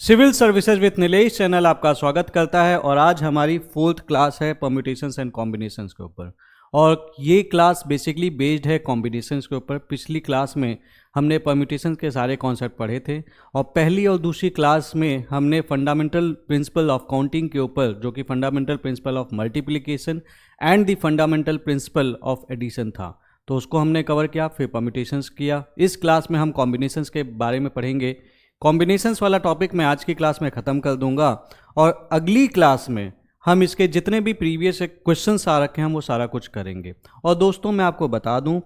Civil services with Nilesh channel आपका स्वागत करता है और आज हमारी 4th क्लास है परम्यूटेशंस एंड कॉम्बिनेशंस के ऊपर। और ये क्लास बेसिकली बेस्ड है कॉम्बिनेशंस के ऊपर। पिछली क्लास में हमने परम्यूटेशंस के सारे कॉन्सेप्ट पढ़े थे और पहली और दूसरी क्लास में हमने फंडामेंटल प्रिंसिपल ऑफ काउंटिंग के ऊपर, जो कि fundamental principle of multiplication and the fundamental principle of addition था, तो उसको हमने कवर किया। फिर परम्यूटेशंस किया। इस क्लास में हम कॉम्बिनेशंस के बारे में पढ़ेंगे। कॉम्बिनेशंस वाला टॉपिक मैं आज की क्लास में ख़त्म कर दूंगा और अगली क्लास में हम इसके जितने भी प्रीवियस क्वेश्चंस आ रखे हैं हम वो सारा कुछ करेंगे। और दोस्तों मैं आपको बता दूं,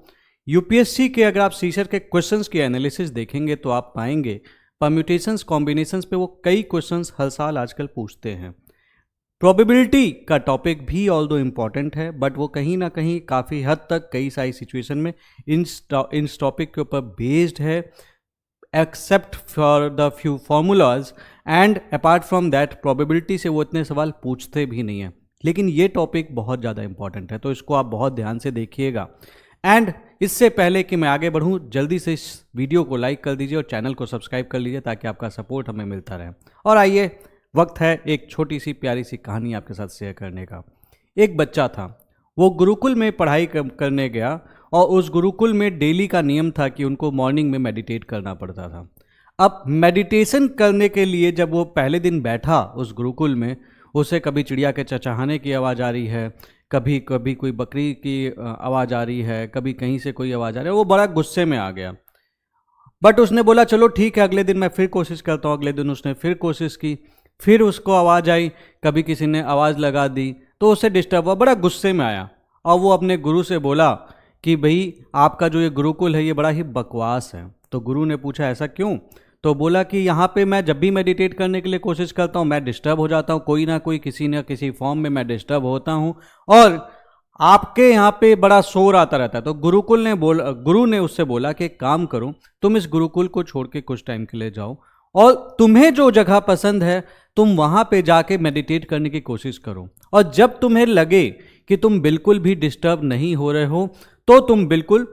यूपीएससी के अगर आप सीसर के क्वेश्चंस की एनालिसिस देखेंगे तो आप पाएंगे परम्यूटेशंस कॉम्बिनेशंस पे वो कई क्वेश्चंस हर साल आजकल पूछते हैं। प्रोबेबिलिटी का टॉपिक भी ऑल दो इम्पॉर्टेंट है, बट वो कहीं ना कहीं काफ़ी हद तक कई सारी सिचुएशन में इन टॉपिक के ऊपर बेस्ड है, except for the few formulas and apart from that probability से वो इतने सवाल पूछते भी नहीं हैं। लेकिन ये टॉपिक बहुत ज़्यादा इंपॉर्टेंट है, तो इसको आप बहुत ध्यान से देखिएगा। एंड इससे पहले कि मैं आगे बढ़ूं, जल्दी से इस वीडियो को लाइक कर दीजिए और चैनल को सब्सक्राइब कर लीजिए ताकि आपका सपोर्ट हमें मिलता रहे। और आइए, वक्त है एक छोटी सी प्यारी सी कहानी आपके साथ शेयर करने का। एक बच्चा था, वो गुरुकुल में पढ़ाई करने गया और उस गुरुकुल में डेली का नियम था कि उनको मॉर्निंग में मेडिटेट करना पड़ता था। अब मेडिटेशन करने के लिए जब वो पहले दिन बैठा उस गुरुकुल में, उसे कभी चिड़िया के चहचहाने की आवाज़ आ रही है, कभी कभी कोई बकरी की आवाज़ आ रही है, कभी कहीं से कोई आवाज़ आ रही है। वो बड़ा गुस्से में आ गया, बट उसने बोला चलो ठीक है, अगले दिन मैं फिर कोशिश करता हूँ। अगले दिन उसने फिर कोशिश की, फिर उसको आवाज़ आई, कभी किसी ने आवाज़ लगा दी तो उसे डिस्टर्ब हुआ, बड़ा गुस्से में आया और वो अपने गुरु से बोला कि भाई आपका जो ये गुरुकुल है ये बड़ा ही बकवास है। तो गुरु ने पूछा ऐसा क्यों? तो बोला कि यहाँ पे मैं जब भी मेडिटेट करने के लिए कोशिश करता हूँ मैं डिस्टर्ब हो जाता हूँ, कोई ना कोई किसी न किसी फॉर्म में मैं डिस्टर्ब होता हूँ और आपके यहाँ पे बड़ा शोर आता रहता है। तो गुरु ने उससे बोला कि एक काम करो, तुम इस गुरुकुल को छोड़ के कुछ टाइम के लिए जाओ और तुम्हें जो जगह पसंद है तुम वहाँ पे जाके मेडिटेट करने की कोशिश करो, और जब तुम्हें लगे कि तुम बिल्कुल भी डिस्टर्ब नहीं हो रहे हो तो तुम बिल्कुल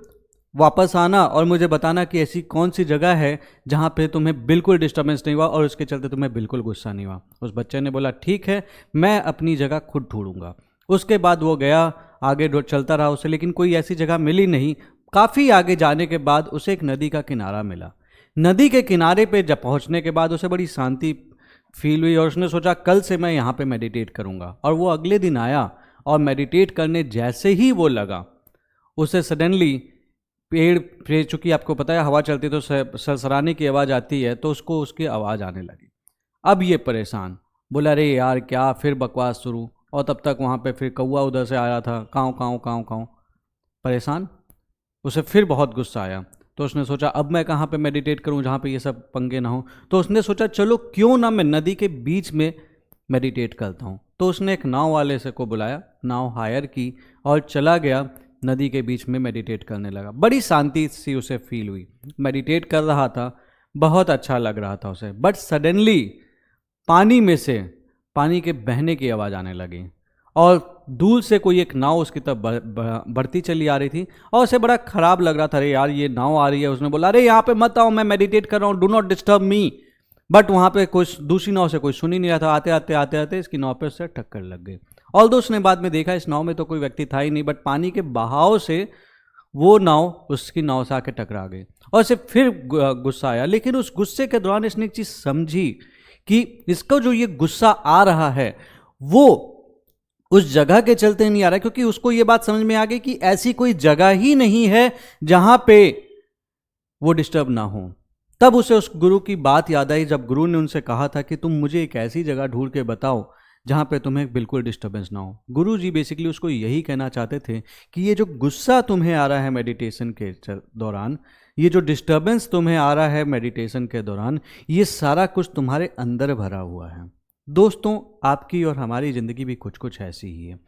वापस आना और मुझे बताना कि ऐसी कौन सी जगह है जहाँ पे तुम्हें बिल्कुल डिस्टर्बेंस नहीं हुआ और उसके चलते तुम्हें बिल्कुल गुस्सा नहीं हुआ। उस बच्चे ने बोला ठीक है, मैं अपनी जगह खुद ढूंढूंगा। उसके बाद वो गया, आगे चलता रहा उसे, लेकिन कोई ऐसी जगह मिली नहीं। काफ़ी आगे जाने के बाद उसे एक नदी का किनारा मिला। नदी के किनारे पे जब पहुँचने के बाद उसे बड़ी शांति फील हुई और उसने सोचा कल से मैं यहाँ पे मेडिटेट करूँगा। और वो अगले दिन आया और मेडिटेट करने जैसे ही वो लगा, उसे सडनली पेड़ पे, चूँकि आपको पता है हवा चलती तो सरसराने की आवाज़ आती है, तो उसको उसकी आवाज़ आने लगी। अब ये परेशान, बोला अरे यार क्या फिर बकवास शुरू। और तब तक वहाँ पे फिर कौवा उधर से आया था, काँव काँव काँव काँव। परेशान, उसे फिर बहुत गुस्सा आया। तो उसने सोचा अब मैं कहाँ पे मेडिटेट करूँ जहाँ पे ये सब पंगे ना हो। तो उसने सोचा चलो क्यों ना मैं नदी के बीच में मेडिटेट करता हूँ। तो उसने एक नाव वाले से को बुलाया, नाव हायर की और चला गया, नदी के बीच में मेडिटेट करने लगा। बड़ी शांति सी उसे फील हुई, मेडिटेट कर रहा था, बहुत अच्छा लग रहा था उसे। बट सडनली पानी में से पानी के बहने की आवाज़ आने लगी और दूर से कोई एक नाव उसकी तरफ बढ़ती चली आ रही थी और उसे बड़ा खराब लग रहा था, अरे यार ये नाव आ रही है। उसने बोला अरे यहाँ पे मत आओ, मैं मेडिटेट कर रहा हूँ, do not disturb me. But वहाँ पे कुछ दूसरी नाव से कोई सुन ही नहीं रहा था। आते आते इसकी नाव पे उससे टक्कर लग गई। ऑल्दो उसने बाद में देखा इस नाव में तो कोई व्यक्ति था ही नहीं, बट पानी के बहाव से वो नाव उसकी नाव से आके टकरा गई और इसे फिर गुस्सा आया। लेकिन उस गुस्से के दौरान इसने एक चीज़ समझी कि इसका जो ये गुस्सा आ रहा है वो उस जगह के चलते नहीं आ रहा है, क्योंकि उसको ये बात समझ में आ गई कि ऐसी कोई जगह ही नहीं है जहां पे वो डिस्टर्ब ना हो। तब उसे उस गुरु की बात याद आई जब गुरु ने उनसे कहा था कि तुम मुझे एक ऐसी जगह ढूंढ के बताओ जहाँ पे तुम्हें बिल्कुल डिस्टर्बेंस ना हो। गुरु जी बेसिकली उसको यही कहना चाहते थे कि ये जो गुस्सा तुम्हें आ रहा है मेडिटेशन के दौरान, ये जो डिस्टर्बेंस तुम्हें आ रहा है मेडिटेशन के दौरान, ये सारा कुछ तुम्हारे अंदर भरा हुआ है। दोस्तों आपकी और हमारी ज़िंदगी भी कुछ कुछ ऐसी ही है।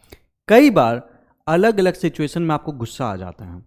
कई बार अलग अलग सिचुएशन में आपको गुस्सा आ जाता है।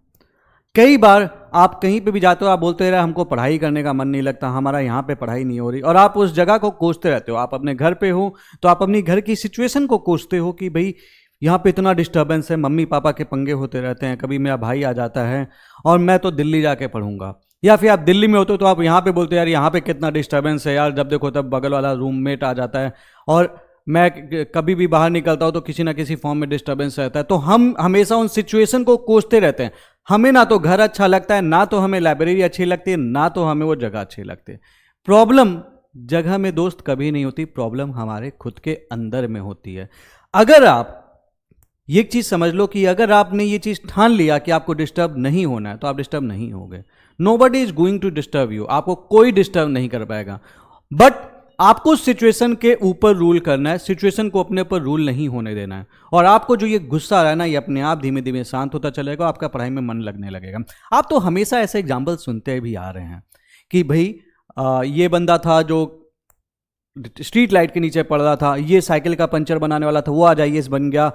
कई बार आप कहीं पे भी जाते हो, आप बोलते रहे हमको पढ़ाई करने का मन नहीं लगता, हमारा यहाँ पे पढ़ाई नहीं हो रही, और आप उस जगह को कोसते रहते हो। आप अपने घर पे हो तो आप अपनी घर की सिचुएशन को कोसते हो कि भाई यहाँ पे इतना डिस्टर्बेंस है, मम्मी पापा के पंगे होते रहते हैं, कभी मेरा भाई आ जाता है और मैं तो दिल्ली जाके पढ़ूंगा। या फिर आप दिल्ली में होते हो तो आप यहाँ पे बोलते हो यार यहाँ पे कितना डिस्टर्बेंस है यार, जब देखो तब बगल वाला रूममेट आ जाता है, और मैं कभी भी बाहर निकलता हूँ तो किसी ना किसी फॉर्म में डिस्टर्बेंस रहता है। तो हम हमेशा उन सिचुएशन को कोसते रहते हैं। हमें ना तो घर अच्छा लगता है, ना तो हमें लाइब्रेरी अच्छी लगती है, ना तो हमें वो जगह अच्छी लगती है। प्रॉब्लम जगह में दोस्त कभी नहीं होती, प्रॉब्लम हमारे खुद के अंदर में होती है। अगर आप ये चीज समझ लो कि अगर आपने ये चीज ठान लिया कि आपको डिस्टर्ब नहीं होना है, तो आप डिस्टर्ब नहीं होगे। Nobody is going to disturb you, आपको कोई डिस्टर्ब नहीं कर पाएगा। बट आपको सिचुएशन के ऊपर रूल करना है, सिचुएशन को अपने ऊपर रूल नहीं होने देना है। और आपको जो ये गुस्सा आ रहा है ना, ये अपने आप धीमे धीमे शांत होता चलेगा, आपका पढ़ाई में मन लगने लगेगा। आप तो हमेशा ऐसे एग्जाम्पल सुनते भी आ रहे हैं कि भाई ये बंदा था जो स्ट्रीट लाइट के नीचे पड़ रहा था, ये साइकिल का पंचर बनाने वाला था, वो आज आईएएस बन गया।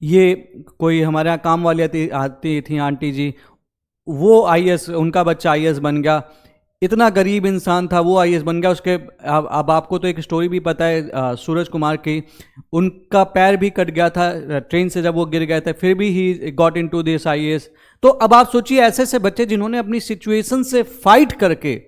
ये कोई हमारे यहाँ काम वाली आती थी आंटी जी, वो आईएएस, उनका बच्चा आईएएस बन गया। इतना गरीब इंसान था, वो आईएएस बन गया। उसके अब आपको तो एक स्टोरी भी पता है सूरज कुमार की, उनका पैर भी कट गया था ट्रेन से जब वो गिर गए थे, फिर भी he got into this IAS. तो अब आप सोचिए ऐसे ऐसे बच्चे जिन्होंने अपनी सिचुएशन से फाइट करके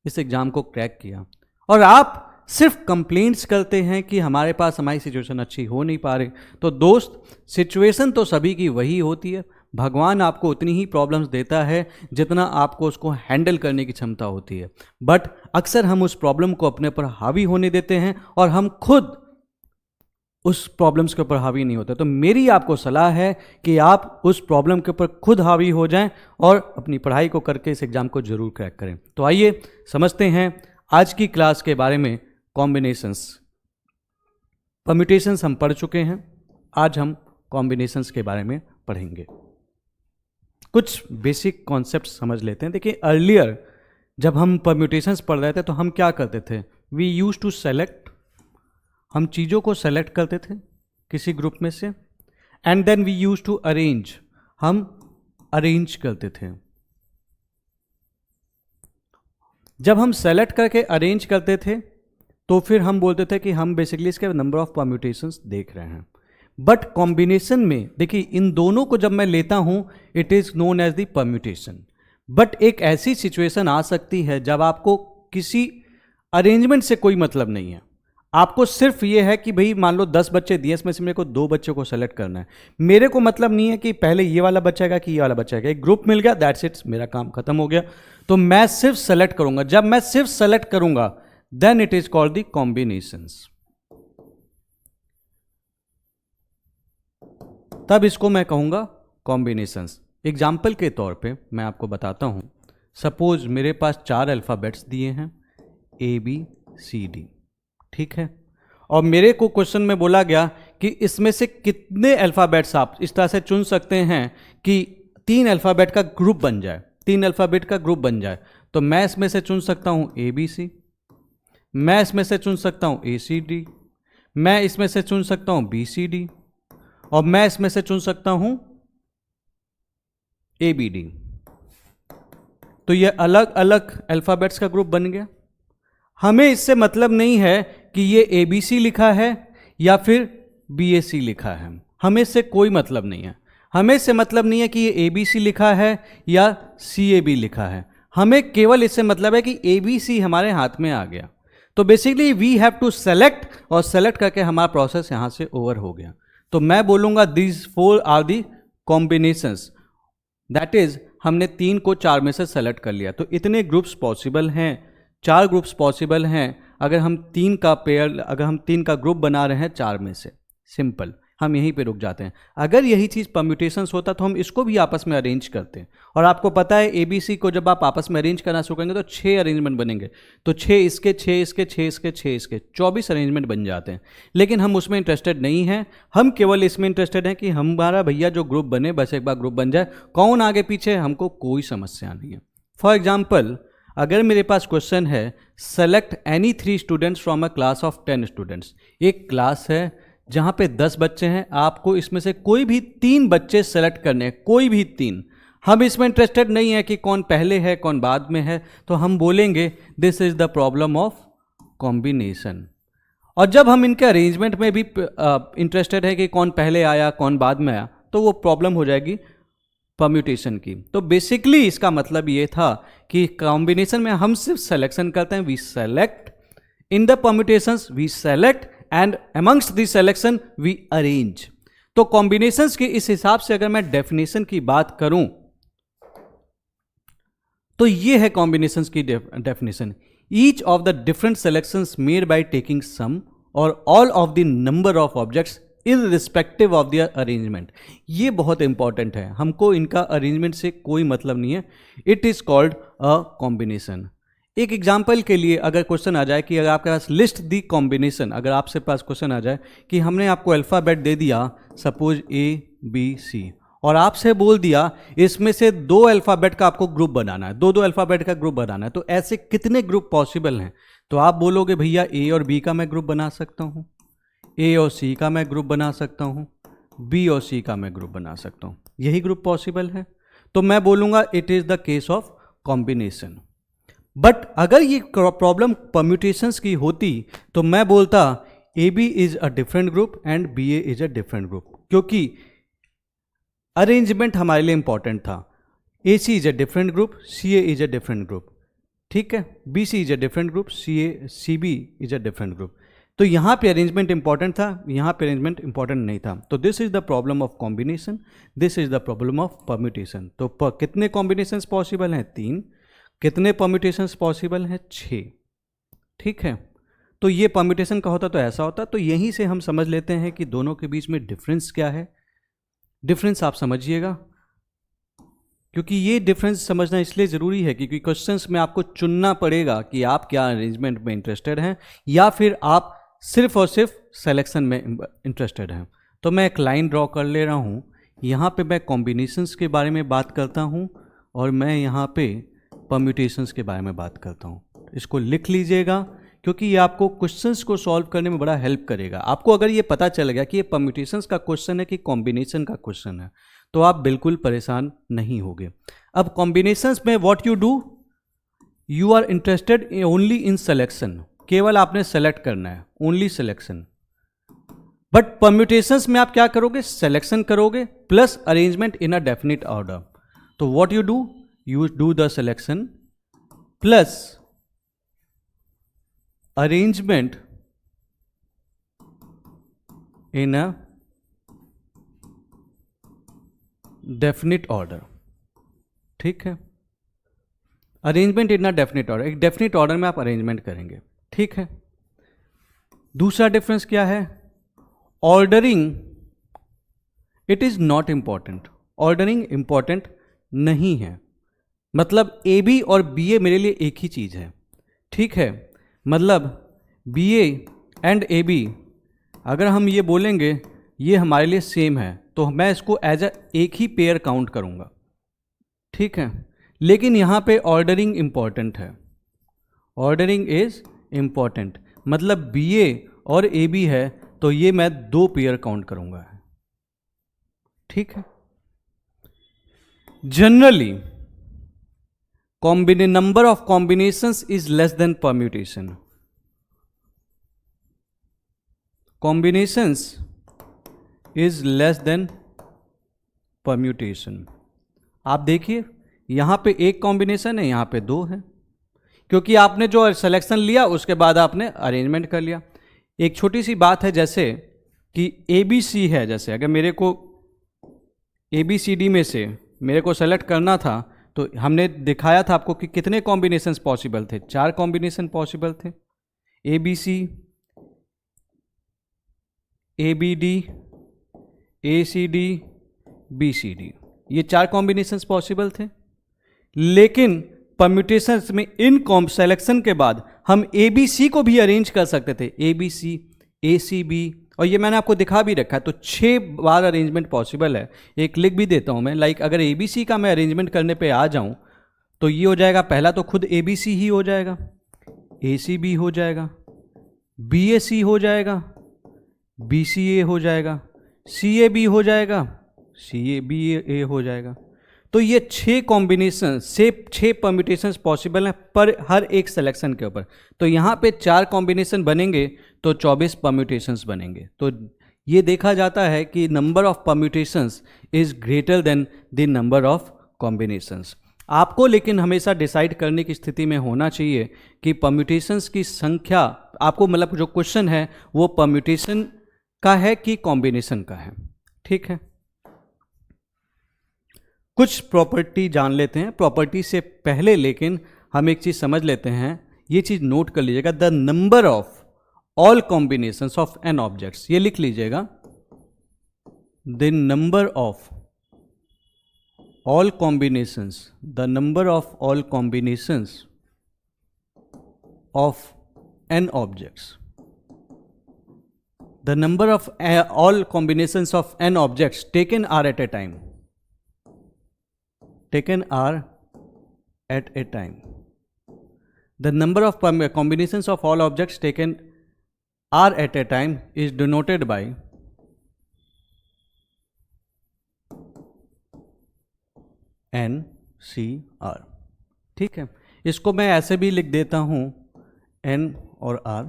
इस एग्जाम को क्रैक किया, और आप सिर्फ कंप्लेंट्स करते हैं कि हमारे पास हमारी सिचुएशन अच्छी हो नहीं पा रही। तो दोस्त, सिचुएशन तो सभी की वही होती है। भगवान आपको उतनी ही प्रॉब्लम्स देता है जितना आपको उसको हैंडल करने की क्षमता होती है। बट अक्सर हम उस प्रॉब्लम को अपने पर हावी होने देते हैं और हम खुद उस प्रॉब्लम्स के ऊपर हावी नहीं होते। तो मेरी आपको सलाह है कि आप उस प्रॉब्लम के ऊपर खुद हावी हो जाएं और अपनी पढ़ाई को करके इस एग्जाम को जरूर क्रैक करें। तो आइए समझते हैं आज की क्लास के बारे में। कॉम्बिनेशंस, परम्यूटेशंस हम पढ़ चुके हैं, आज हम कॉम्बिनेशंस के बारे में पढ़ेंगे। कुछ बेसिक कॉन्सेप्ट समझ लेते हैं। देखिए, अर्लियर जब हम परम्यूटेशंस पढ़ रहे थे तो हम क्या करते थे? वी यूज टू सेलेक्ट, हम चीज़ों को सेलेक्ट करते थे किसी ग्रुप में से, and then we use to arrange, हम अरेंज करते थे। जब हम सेलेक्ट करके अरेंज करते थे तो फिर हम बोलते थे कि हम बेसिकली इसके नंबर ऑफ परम्यूटेशंस देख रहे हैं। बट कॉम्बिनेशन में देखिए, इन दोनों को जब मैं लेता हूं, it is known as the permutation. But एक ऐसी सिचुएशन आ सकती है जब आपको किसी अरेंजमेंट से कोई मतलब नहीं है, आपको सिर्फ ये है कि भाई मान लो 10 बच्चे दिए, इसमें से मेरे को 2 बच्चों को सेलेक्ट करना है। मेरे को मतलब नहीं है कि पहले ये वाला बच्चा आएगा कि ये वाला बच्चा आएगा, एक ग्रुप मिल गया, दैट्स इट, मेरा काम खत्म हो गया। तो मैं सिर्फ सेलेक्ट करूंगा। जब मैं सिर्फ सेलेक्ट करूंगा, then it is called the combinations. तब इसको मैं कहूंगा कॉम्बिनेशंस। एग्जाम्पल के तौर पे मैं आपको बताता हूं। सपोज मेरे पास 4 अल्फ़ाबेट्स दिए हैं, ABCD, ठीक है, और मेरे को क्वेश्चन में बोला गया कि इसमें से कितने अल्फ़ाबेट्स आप इस तरह से चुन सकते हैं कि 3 अल्फ़ाबेट का ग्रुप बन जाए, 3 अल्फ़ाबेट का ग्रुप बन जाए। तो मैं इसमें से चुन सकता हूं ABC, मैं इसमें से चुन सकता हूं ACD, मैं इसमें से चुन सकता हूं BCD, और मैं इसमें से चुन सकता हूं ABD। तो ये अलग अलग अल्फ़ाबेट्स का ग्रुप बन गया। हमें इससे मतलब नहीं है कि ये ABC लिखा है या फिर BAC लिखा है, हमें इससे कोई मतलब नहीं है। हमें इससे मतलब नहीं है कि ये ABC लिखा है या CAB लिखा है, हमें केवल इससे मतलब है कि ABC हमारे हाथ में आ गया। तो basically we have to select, और सेलेक्ट करके हमारा प्रोसेस यहां से ओवर हो गया। तो मैं बोलूंगा these 4 are the combinations, that is हमने 3 को 4 में से सेलेक्ट कर लिया। तो इतने ग्रुप्स पॉसिबल हैं, 4 ग्रुप्स पॉसिबल हैं अगर हम 3 का पेयर, अगर हम 3 का ग्रुप बना रहे हैं 4 में से। सिंपल, हम यहीं पे रुक जाते हैं। अगर यही चीज़ परम्यूटेशंस होता तो हम इसको भी आपस में अरेंज करते हैं। और आपको पता है ABC को जब आप आपस में अरेंज करना शुरू करेंगे तो 6 अरेंजमेंट बनेंगे। तो 6 इसके, 6 इसके, 6 इसके, 6 इसके, 24 अरेंजमेंट बन जाते हैं। लेकिन हम उसमें इंटरेस्टेड नहीं हैं, हम केवल इसमें इंटरेस्टेड हैं कि हमारा भैया जो ग्रुप बने, बस एक बार ग्रुप बन जाए, कौन आगे पीछे हमको कोई समस्या नहीं है। फॉर एग्जाम्पल, अगर मेरे पास क्वेश्चन है select any 3 students from a class of 10 students, एक क्लास है जहां पे 10 बच्चे हैं, आपको इसमें से कोई भी 3 बच्चे सेलेक्ट करने हैं, कोई भी 3। हम इसमें इंटरेस्टेड नहीं है कि कौन पहले है कौन बाद में है, तो हम बोलेंगे this is the problem of combination. और जब हम इनके अरेंजमेंट में भी इंटरेस्टेड है कि कौन पहले आया कौन बाद में आया, तो वो प्रॉब्लम हो जाएगी परम्यूटेशन की। तो बेसिकली इसका मतलब ये था कि कॉम्बिनेशन में हम सिर्फ सिलेक्शन करते हैं, we select in the permutations, we select and amongst the selection we arrange. तो कॉम्बिनेशंस के इस हिसाब से अगर मैं डेफिनेशन की बात करूं तो ये है कॉम्बिनेशंस की definition. Each of the different selections made by taking some और all of the number of objects irrespective of their arrangement. ये बहुत इंपॉर्टेंट है, हमको इनका अरेंजमेंट से कोई मतलब नहीं है। It is called a combination. एक एग्जाम्पल के लिए अगर क्वेश्चन आ जाए कि अगर आपके पास लिस्ट दी कॉम्बिनेशन, अगर आपसे पास क्वेश्चन आ जाए कि हमने आपको अल्फ़ाबेट दे दिया सपोज ABC और आपसे बोल दिया इसमें से 2 अल्फ़ाबेट का आपको ग्रुप बनाना है, 2 अल्फ़ाबेट का ग्रुप बनाना है, तो ऐसे कितने ग्रुप पॉसिबल हैं? तो आप बोलोगे भैया A और B का मैं ग्रुप बना सकता हूँ, A और C का मैं ग्रुप बना सकता हूँ, B और C का मैं ग्रुप बना सकता हूँ, यही ग्रुप पॉसिबल है। तो मैं बोलूँगा it is the case of combination. But अगर ये प्रॉब्लम परम्यूटेशंस की होती तो मैं बोलता AB is a different group and BA is a different group, क्योंकि अरेंजमेंट हमारे लिए इंपॉर्टेंट था। AC is a different group, CA is a different group, ठीक है, BC is a different group, CB is a different group. तो यहाँ पे arrangement important था, यहाँ पे अरेंजमेंट इंपॉर्टेंट नहीं था। तो this is the problem of combination, this is the problem of permutation. तो कितने कॉम्बिनेशंस पॉसिबल हैं? 3। कितने परम्यूटेशंस पॉसिबल हैं? 6। ठीक है, तो ये परम्यूटेशन का होता तो ऐसा होता। तो यहीं से हम समझ लेते हैं कि दोनों के बीच में डिफरेंस क्या है। डिफरेंस आप समझिएगा, क्योंकि ये डिफरेंस समझना इसलिए ज़रूरी है क्योंकि क्वेश्चंस में आपको चुनना पड़ेगा कि आप क्या अरेंजमेंट में इंटरेस्टेड हैं या फिर आप सिर्फ और सिर्फ सिलेक्शन में इंटरेस्टेड हैं। तो मैं एक लाइन ड्रॉ कर ले रहा हूँ, यहाँ पे मैं कॉम्बिनेशंस के बारे में बात करता हूँ और मैं यहाँ पे परम्यूटेशंस के बारे में बात करता हूँ। इसको लिख लीजिएगा क्योंकि ये आपको क्वेश्चंस को सॉल्व करने में बड़ा हेल्प करेगा। आपको अगर ये पता चल गया कि ये परम्यूटेशंस का क्वेश्चन है कि कॉम्बिनेशन का क्वेश्चन है तो आप बिल्कुल परेशान नहीं होगे। अब कॉम्बिनेशंस में what you do, you are interested only in selection, केवल आपने सेलेक्ट करना है, ओनली सिलेक्शन। बट परम्यूटेशंस में आप क्या करोगे? सिलेक्शन करोगे plus arrangement in a definite order. तो what you do, you do the selection plus arrangement in a definite order। ठीक है, arrangement in a definite order, एक डेफिनिट ऑर्डर में आप अरेंजमेंट करेंगे। ठीक है, दूसरा डिफरेंस क्या है? Ordering it is not important, ordering important नहीं है। मतलब AB और BA मेरे लिए एक ही चीज़ है। ठीक है, मतलब BA एंड AB अगर हम ये बोलेंगे ये हमारे लिए सेम है तो मैं इसको एज एक ही पेयर काउंट करूँगा। ठीक है, लेकिन यहाँ पे ऑर्डरिंग इंपॉर्टेंट है, ऑर्डरिंग इज इंपॉर्टेंट। मतलब BA और AB है तो ये मैं 2 पेयर काउंट करूँगा। ठीक है, generally number of combinations is less than permutation. Combinations is less than permutation. आप देखिए यहाँ पे एक कॉम्बिनेशन है, यहाँ पे 2 है, क्योंकि आपने जो सिलेक्शन लिया उसके बाद आपने अरेंजमेंट कर लिया। एक छोटी सी बात है जैसे कि ABC है, जैसे अगर मेरे को ABCD में से मेरे को सेलेक्ट करना था तो हमने दिखाया था आपको कि कितने कॉम्बिनेशंस पॉसिबल थे? 4 कॉम्बिनेशन पॉसिबल थे, ABC, ABD, ACD, BCD, ये 4 कॉम्बिनेशंस पॉसिबल थे। लेकिन परम्यूटेशंस में इन सेलेक्शन के बाद हम ABC को भी अरेंज कर सकते थे, ABC, ACB, और ये मैंने आपको दिखा भी रखा है। तो 6 बार अरेंजमेंट पॉसिबल है। एक लिख भी देता हूँ मैं, लाइक अगर ABC का मैं अरेंजमेंट करने पे आ जाऊँ तो ये हो जाएगा, पहला तो खुद ABC ही हो जाएगा, ACB हो जाएगा, BAC हो जाएगा, BCA हो जाएगा, CAB हो जाएगा, CABA हो जाएगा। तो ये 6 कॉम्बिनेशन से 6 परम्यूटेशंस पॉसिबल हैं पर हर एक सिलेक्शन के ऊपर। तो यहाँ पे 4 कॉम्बिनेशन बनेंगे तो 24 परम्यूटेशंस बनेंगे। तो ये देखा जाता है कि number of permutations is greater than the number of combinations. आपको लेकिन हमेशा डिसाइड करने की स्थिति में होना चाहिए कि परम्यूटेशंस की संख्या, आपको मतलब जो क्वेश्चन है वो परम्यूटेशन का है कि कॉम्बिनेशन का है। ठीक है, कुछ प्रॉपर्टी जान लेते हैं। प्रॉपर्टी से पहले लेकिन हम एक चीज समझ लेते हैं, ये चीज नोट कर लीजिएगा, the number of all combinations of n objects, ये लिख लीजिएगा, the number of all combinations, the number of all combinations of n objects, the number of all combinations of n objects taken are at a time, taken are at a time, the number of combinations of all objects taken are at a time is denoted by NCR। ठीक है, इसको मैं ऐसे भी लिख देता हूँ N और R,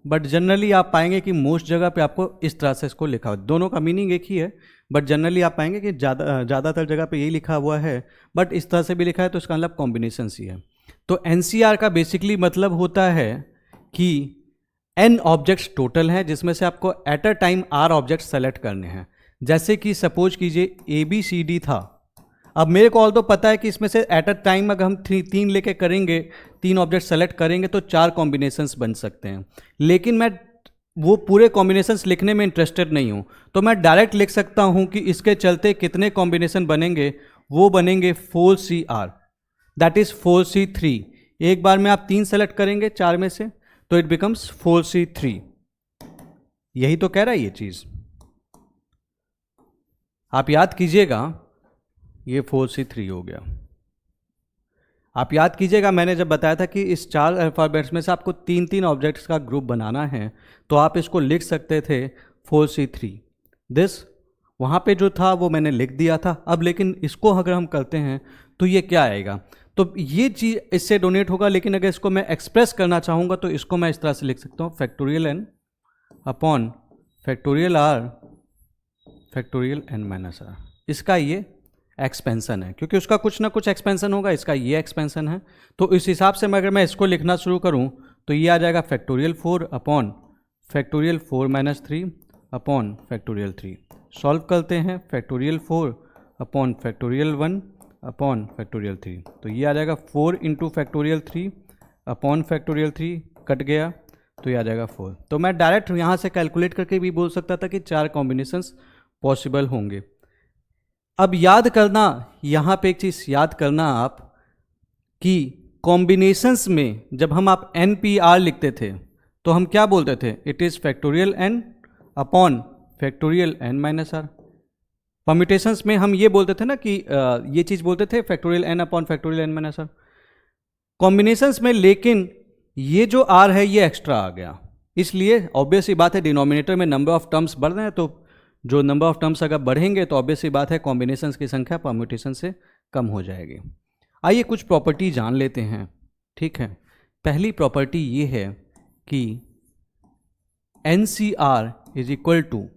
बट जनरली आप पाएंगे कि मोस्ट जगह पे आपको इस तरह से इसको लिखा हुआ, दोनों का मीनिंग एक ही है, बट जनरली आप पाएंगे कि ज़्यादातर जगह पे यही लिखा हुआ है, बट इस तरह से भी लिखा है तो इसका मतलब कॉम्बिनेशंस ही है। तो NCR का बेसिकली मतलब होता है कि N ऑब्जेक्ट्स टोटल हैं जिसमें से आपको at a time R object select करने हैं। जैसे कि सपोज कीजिए ABCD था, अब मेरे को ऑल तो पता है कि इसमें से एट अ टाइम अगर हम तीन लेके करेंगे, 3 ऑब्जेक्ट सेलेक्ट करेंगे तो 4 कॉम्बिनेशंस बन सकते हैं, लेकिन मैं वो पूरे कॉम्बिनेशंस लिखने में इंटरेस्टेड नहीं हूँ, तो मैं डायरेक्ट लिख सकता हूँ कि इसके चलते कितने कॉम्बिनेशन बनेंगे, वो बनेंगे 4CR, दैट इज 4C3। एक बार में आप 3 सेलेक्ट करेंगे 4 में से तो इट बिकम्स 4C3। यही तो कह रहा है ये चीज, आप याद कीजिएगा, ये 4C3 हो गया। आप याद कीजिएगा मैंने जब बताया था कि इस 4 अल्फ़ाबेट्स में से आपको 3-3 ऑब्जेक्ट्स का ग्रुप बनाना है, तो आप इसको लिख सकते थे 4C3। दिस वहाँ पे जो था वो मैंने लिख दिया था। अब लेकिन इसको अगर हम करते हैं तो ये क्या आएगा, तो ये चीज़ इससे डोनेट होगा, लेकिन अगर इसको मैं एक्सप्रेस करना चाहूँगा तो इसको मैं इस तरह से लिख सकता हूँ, factorial n upon factorial r factorial n minus r। इसका ये एक्सपेंशन है, क्योंकि उसका कुछ ना कुछ एक्सपेंशन होगा, इसका ये एक्सपेंशन है। तो इस हिसाब से मैं अगर मैं इसको लिखना शुरू करूं तो ये आ जाएगा factorial 4 upon factorial 4 minus 3 upon factorial 3। Solve करते हैं, factorial 4 upon factorial 1 upon factorial 3, तो ये आ जाएगा 4 into factorial 3 upon factorial 3, cut गया तो ये आ जाएगा 4। तो मैं डायरेक्ट यहाँ से कैलकुलेट करके भी बोल सकता था कि 4 कॉम्बिनेशंस पॉसिबल होंगे। अब याद करना, यहाँ पे एक चीज़ याद करना आप कि कॉम्बिनेशंस में जब हम आप NPR लिखते थे तो हम क्या बोलते थे, it is factorial n upon factorial n minus r। Permutations में हम ये बोलते थे ना कि ये चीज़ बोलते थे factorial n upon factorial n minus r। Combinations में लेकिन ये जो r है ये एक्स्ट्रा आ गया, इसलिए ऑब्वियस ही बात है डिनोमिनेटर में नंबर ऑफ टर्म्स बढ़ रहे हैं, तो जो नंबर ऑफ टर्म्स अगर बढ़ेंगे तो ऑब्वियस ही बात है कॉम्बिनेशंस की संख्या परम्यूटेशन से कम हो जाएगी। आइए कुछ प्रॉपर्टी जान लेते हैं। ठीक है, पहली प्रॉपर्टी ये है कि NCR is equal to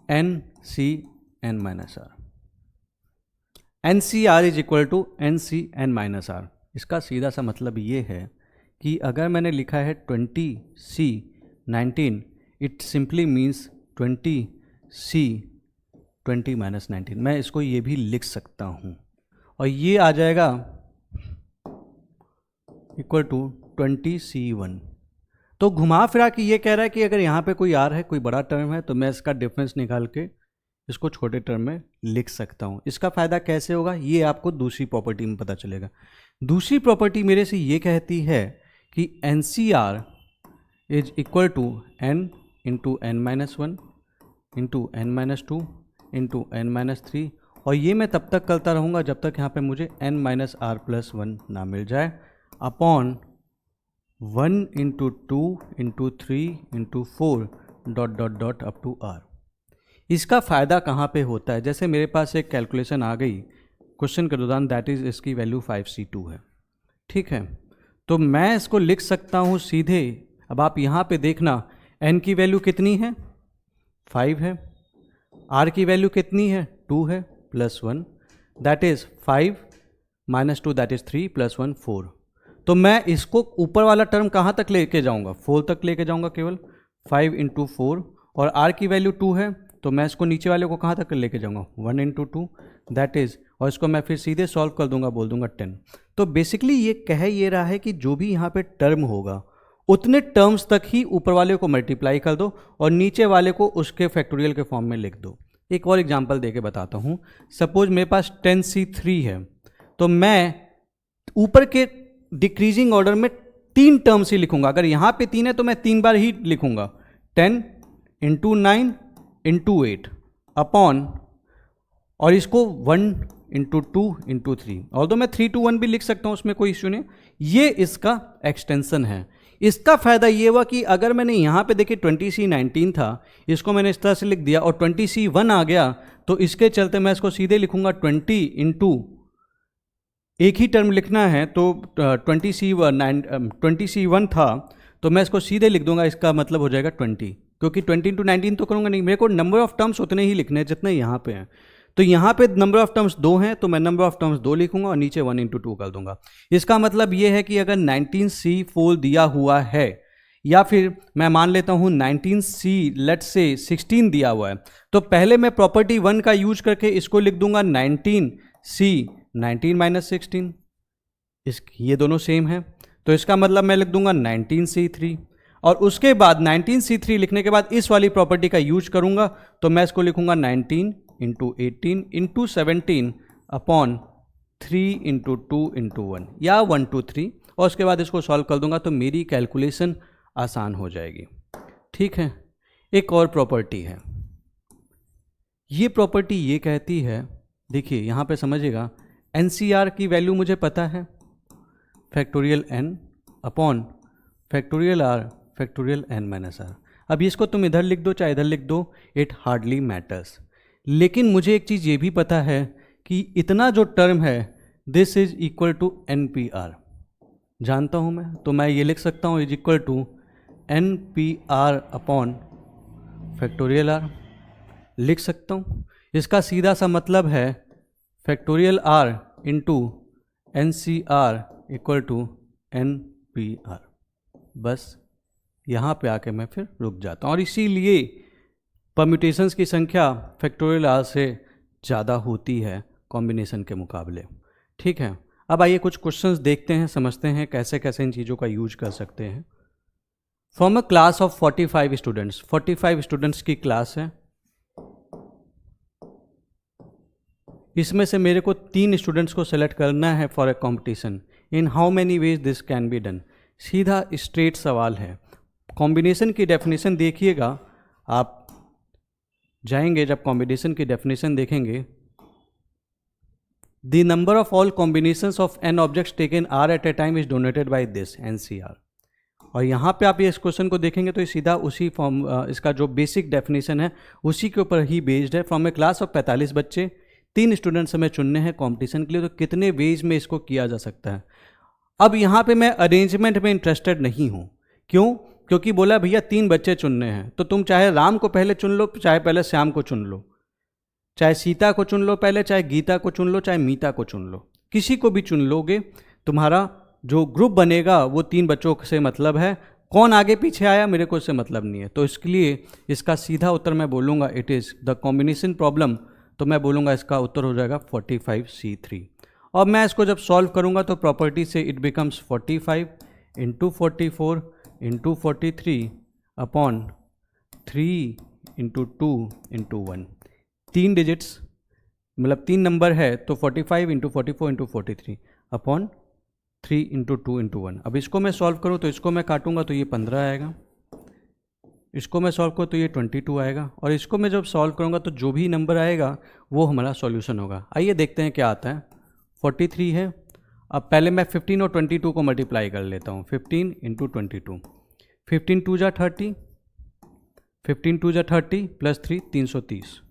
NCN minus R। NCR is equal to NCN minus R। इसका सीधा सा मतलब ये है कि अगर मैंने लिखा है 20C19, it simply means 20C20 minus 19। मैं इसको ये भी लिख सकता हूँ और ये आ जाएगा इक्वल टू 20C1। तो घुमा फिरा कि ये कह रहा है कि अगर यहाँ पे कोई R है, कोई बड़ा टर्म है, तो मैं इसका डिफरेंस निकाल के इसको छोटे टर्म में लिख सकता हूँ। इसका फ़ायदा कैसे होगा ये आपको दूसरी प्रॉपर्टी में पता चलेगा। दूसरी प्रॉपर्टी मेरे से ये कहती है कि NCR is equal to n into n minus 1 into n minus 2 into n minus 3, और ये मैं तब तक करता रहूँगा जब तक यहाँ पे मुझे n माइनस r प्लस 1 ना मिल जाए, upon 1 into 2 into 3 into 4 dot dot dot up to r। इसका फ़ायदा कहाँ पे होता है, जैसे मेरे पास एक कैलकुलेशन आ गई क्वेश्चन के दौरान, दैट इज़ इसकी वैल्यू 5C2 है। ठीक है, तो मैं इसको लिख सकता हूँ सीधे। अब आप यहाँ पे देखना n की वैल्यू कितनी है 5 है, r की वैल्यू कितनी है 2 है plus 1, that is 5 minus 2 that is 3 plus 1 4। तो मैं इसको ऊपर वाला टर्म कहाँ तक लेके जाऊँगा 4 तक लेके जाऊँगा केवल, 5 इंटू 4, और r की वैल्यू 2 है तो मैं इसको नीचे वाले को कहाँ तक लेके जाऊँगा 1 इंटू 2 दैट इज़, और इसको मैं फिर सीधे सॉल्व कर दूंगा, बोल दूंगा 10। तो बेसिकली ये कह ये रहा है कि जो भी यहाँ पे टर्म होगा उतने टर्म्स तक ही ऊपर वाले को मल्टीप्लाई कर दो और नीचे वाले को उसके फैक्टोरियल के फॉर्म में लिख दो। एक और एग्जांपल देके बताता हूँ। सपोज मेरे पास 10c3 है, तो मैं ऊपर के डिक्रीजिंग ऑर्डर में 3 टर्म्स ही लिखूंगा। अगर यहाँ पे 3 है तो मैं 3 बार ही लिखूंगा, 10 इंटू 9 इंटू 8 अपॉन, और इसको 1 इंटू 2 इंटू 3, और तो मैं 3 to 1 भी लिख सकता हूँ, उसमें कोई इश्यू नहीं। ये इसका एक्सटेंशन है। इसका फ़ायदा ये हुआ कि अगर मैंने यहाँ पे देखिए 20c19 था, इसको मैंने इस तरह से लिख दिया और 20c1 आ गया, तो इसके चलते मैं इसको सीधे लिखूंगा 20 इंटू, एक ही टर्म लिखना है तो 20c1 था तो मैं इसको सीधे लिख दूंगा, इसका मतलब हो जाएगा 20, क्योंकि 20 इंटू 19 तो करूँगा नहीं, मेरे को नंबर ऑफ टर्म्स उतने ही लिखने हैं जितने यहाँ पे हैं। तो यहाँ पे नंबर ऑफ टर्म्स 2 हैं तो मैं नंबर ऑफ टर्म्स 2 लिखूंगा और नीचे 1 इंटू 2 कर दूंगा। इसका मतलब ये है कि अगर 19c4 दिया हुआ है, या फिर मैं मान लेता हूँ 19c लेट्स से 16 दिया हुआ है, तो पहले मैं प्रॉपर्टी 1 का यूज करके इसको लिख दूंगा 19c 19 माइनस 16, ये दोनों सेम है, तो इसका मतलब मैं लिख दूंगा 19c3, और उसके बाद 19c3 लिखने के बाद इस वाली प्रॉपर्टी का यूज करूंगा, तो मैं इसको लिखूंगा 19 into 18 into 17 upon 3 into 2 into 1 या 1 to 3, और उसके बाद इसको सॉल्व कर दूंगा तो मेरी कैलकुलेशन आसान हो जाएगी। ठीक है, एक और प्रॉपर्टी है, ये प्रॉपर्टी ये कहती है, देखिए यहाँ पे समझिएगा, NCR की वैल्यू मुझे पता है, factorial n upon factorial r factorial n minus r। अब इसको तुम इधर लिख दो चाहे इधर लिख दो, इट हार्डली मैटर्स। लेकिन मुझे एक चीज़ ये भी पता है कि इतना जो टर्म है this is equal to NPR, जानता हूँ मैं, तो मैं ये लिख सकता हूँ is equal to NPR upon factorial r, लिख सकता हूँ। इसका सीधा सा मतलब है factorial r into NCR equal to NPR। बस यहाँ पे आके मैं फिर रुक जाता हूँ, और इसीलिए परम्यूटेशंस की संख्या फैक्टोरियल r से ज़्यादा होती है कॉम्बिनेशन के मुकाबले। ठीक है, अब आइए कुछ क्वेश्चंस देखते हैं, समझते हैं कैसे कैसे इन चीज़ों का यूज कर सकते हैं। From a class of 45 students, 45 students की क्लास है, इसमें से मेरे को 3 स्टूडेंट्स को सेलेक्ट करना है for a competition, in how many ways this can be done. सीधा स्ट्रेट सवाल है। कॉम्बिनेशन की डेफिनेशन देखिएगा, आप जाएंगे जब कॉम्बिनेशन की डेफिनेशन देखेंगे, the number of all combinations of n objects taken r at a time is donated by this NCR। और यहाँ पे आप ये इस क्वेश्चन को देखेंगे तो ये सीधा उसी फॉर्म, इसका जो बेसिक डेफिनेशन है उसी के ऊपर ही बेस्ड है। फ्रॉम ए क्लास ऑफ 45 बच्चे, 3 स्टूडेंट्स हमें चुनने हैं कॉम्पिटिशन के लिए, तो कितने वेज में इसको किया जा सकता है। अब यहाँ पे मैं अरेंजमेंट में इंटरेस्टेड नहीं हूँ, क्यों? क्योंकि बोला भैया 3 बच्चे चुनने हैं, तो तुम चाहे राम को पहले चुन लो, चाहे पहले श्याम को चुन लो, चाहे सीता को चुन लो पहले, चाहे गीता को चुन लो, चाहे मीता को चुन लो, किसी को भी चुन लोगे, तुम्हारा जो ग्रुप बनेगा वो 3 बच्चों से मतलब है। कौन आगे पीछे आया मेरे को इससे मतलब नहीं है। तो इसके लिए इसका सीधा उत्तर मैं बोलूँगा it is the combination problem, तो मैं बोलूँगा इसका उत्तर हो जाएगा 45C3। और मैं इसको जब सॉल्व करूँगा तो प्रॉपर्टी से it becomes 45 into 44 into 43 upon 3 into 2 into 1, 3 digits मतलब 3 नंबर है, तो 45 into 44 into 43 upon 3 into 2 into 1। अब इसको मैं सॉल्व करूँ तो इसको मैं काटूंगा तो ये 15 आएगा, इसको मैं सॉल्व करूँ तो ये 22 आएगा, और इसको मैं जब सॉल्व करूँगा तो जो भी नंबर आएगा वो हमारा सॉल्यूशन होगा। आइए देखते हैं क्या आता है। 43 है, अब पहले मैं 15 और 22 को मल्टीप्लाई कर लेता हूँ, 15 इंटू 22, 15 2 जा 30, 15 2 जा 30 प्लस 3 330।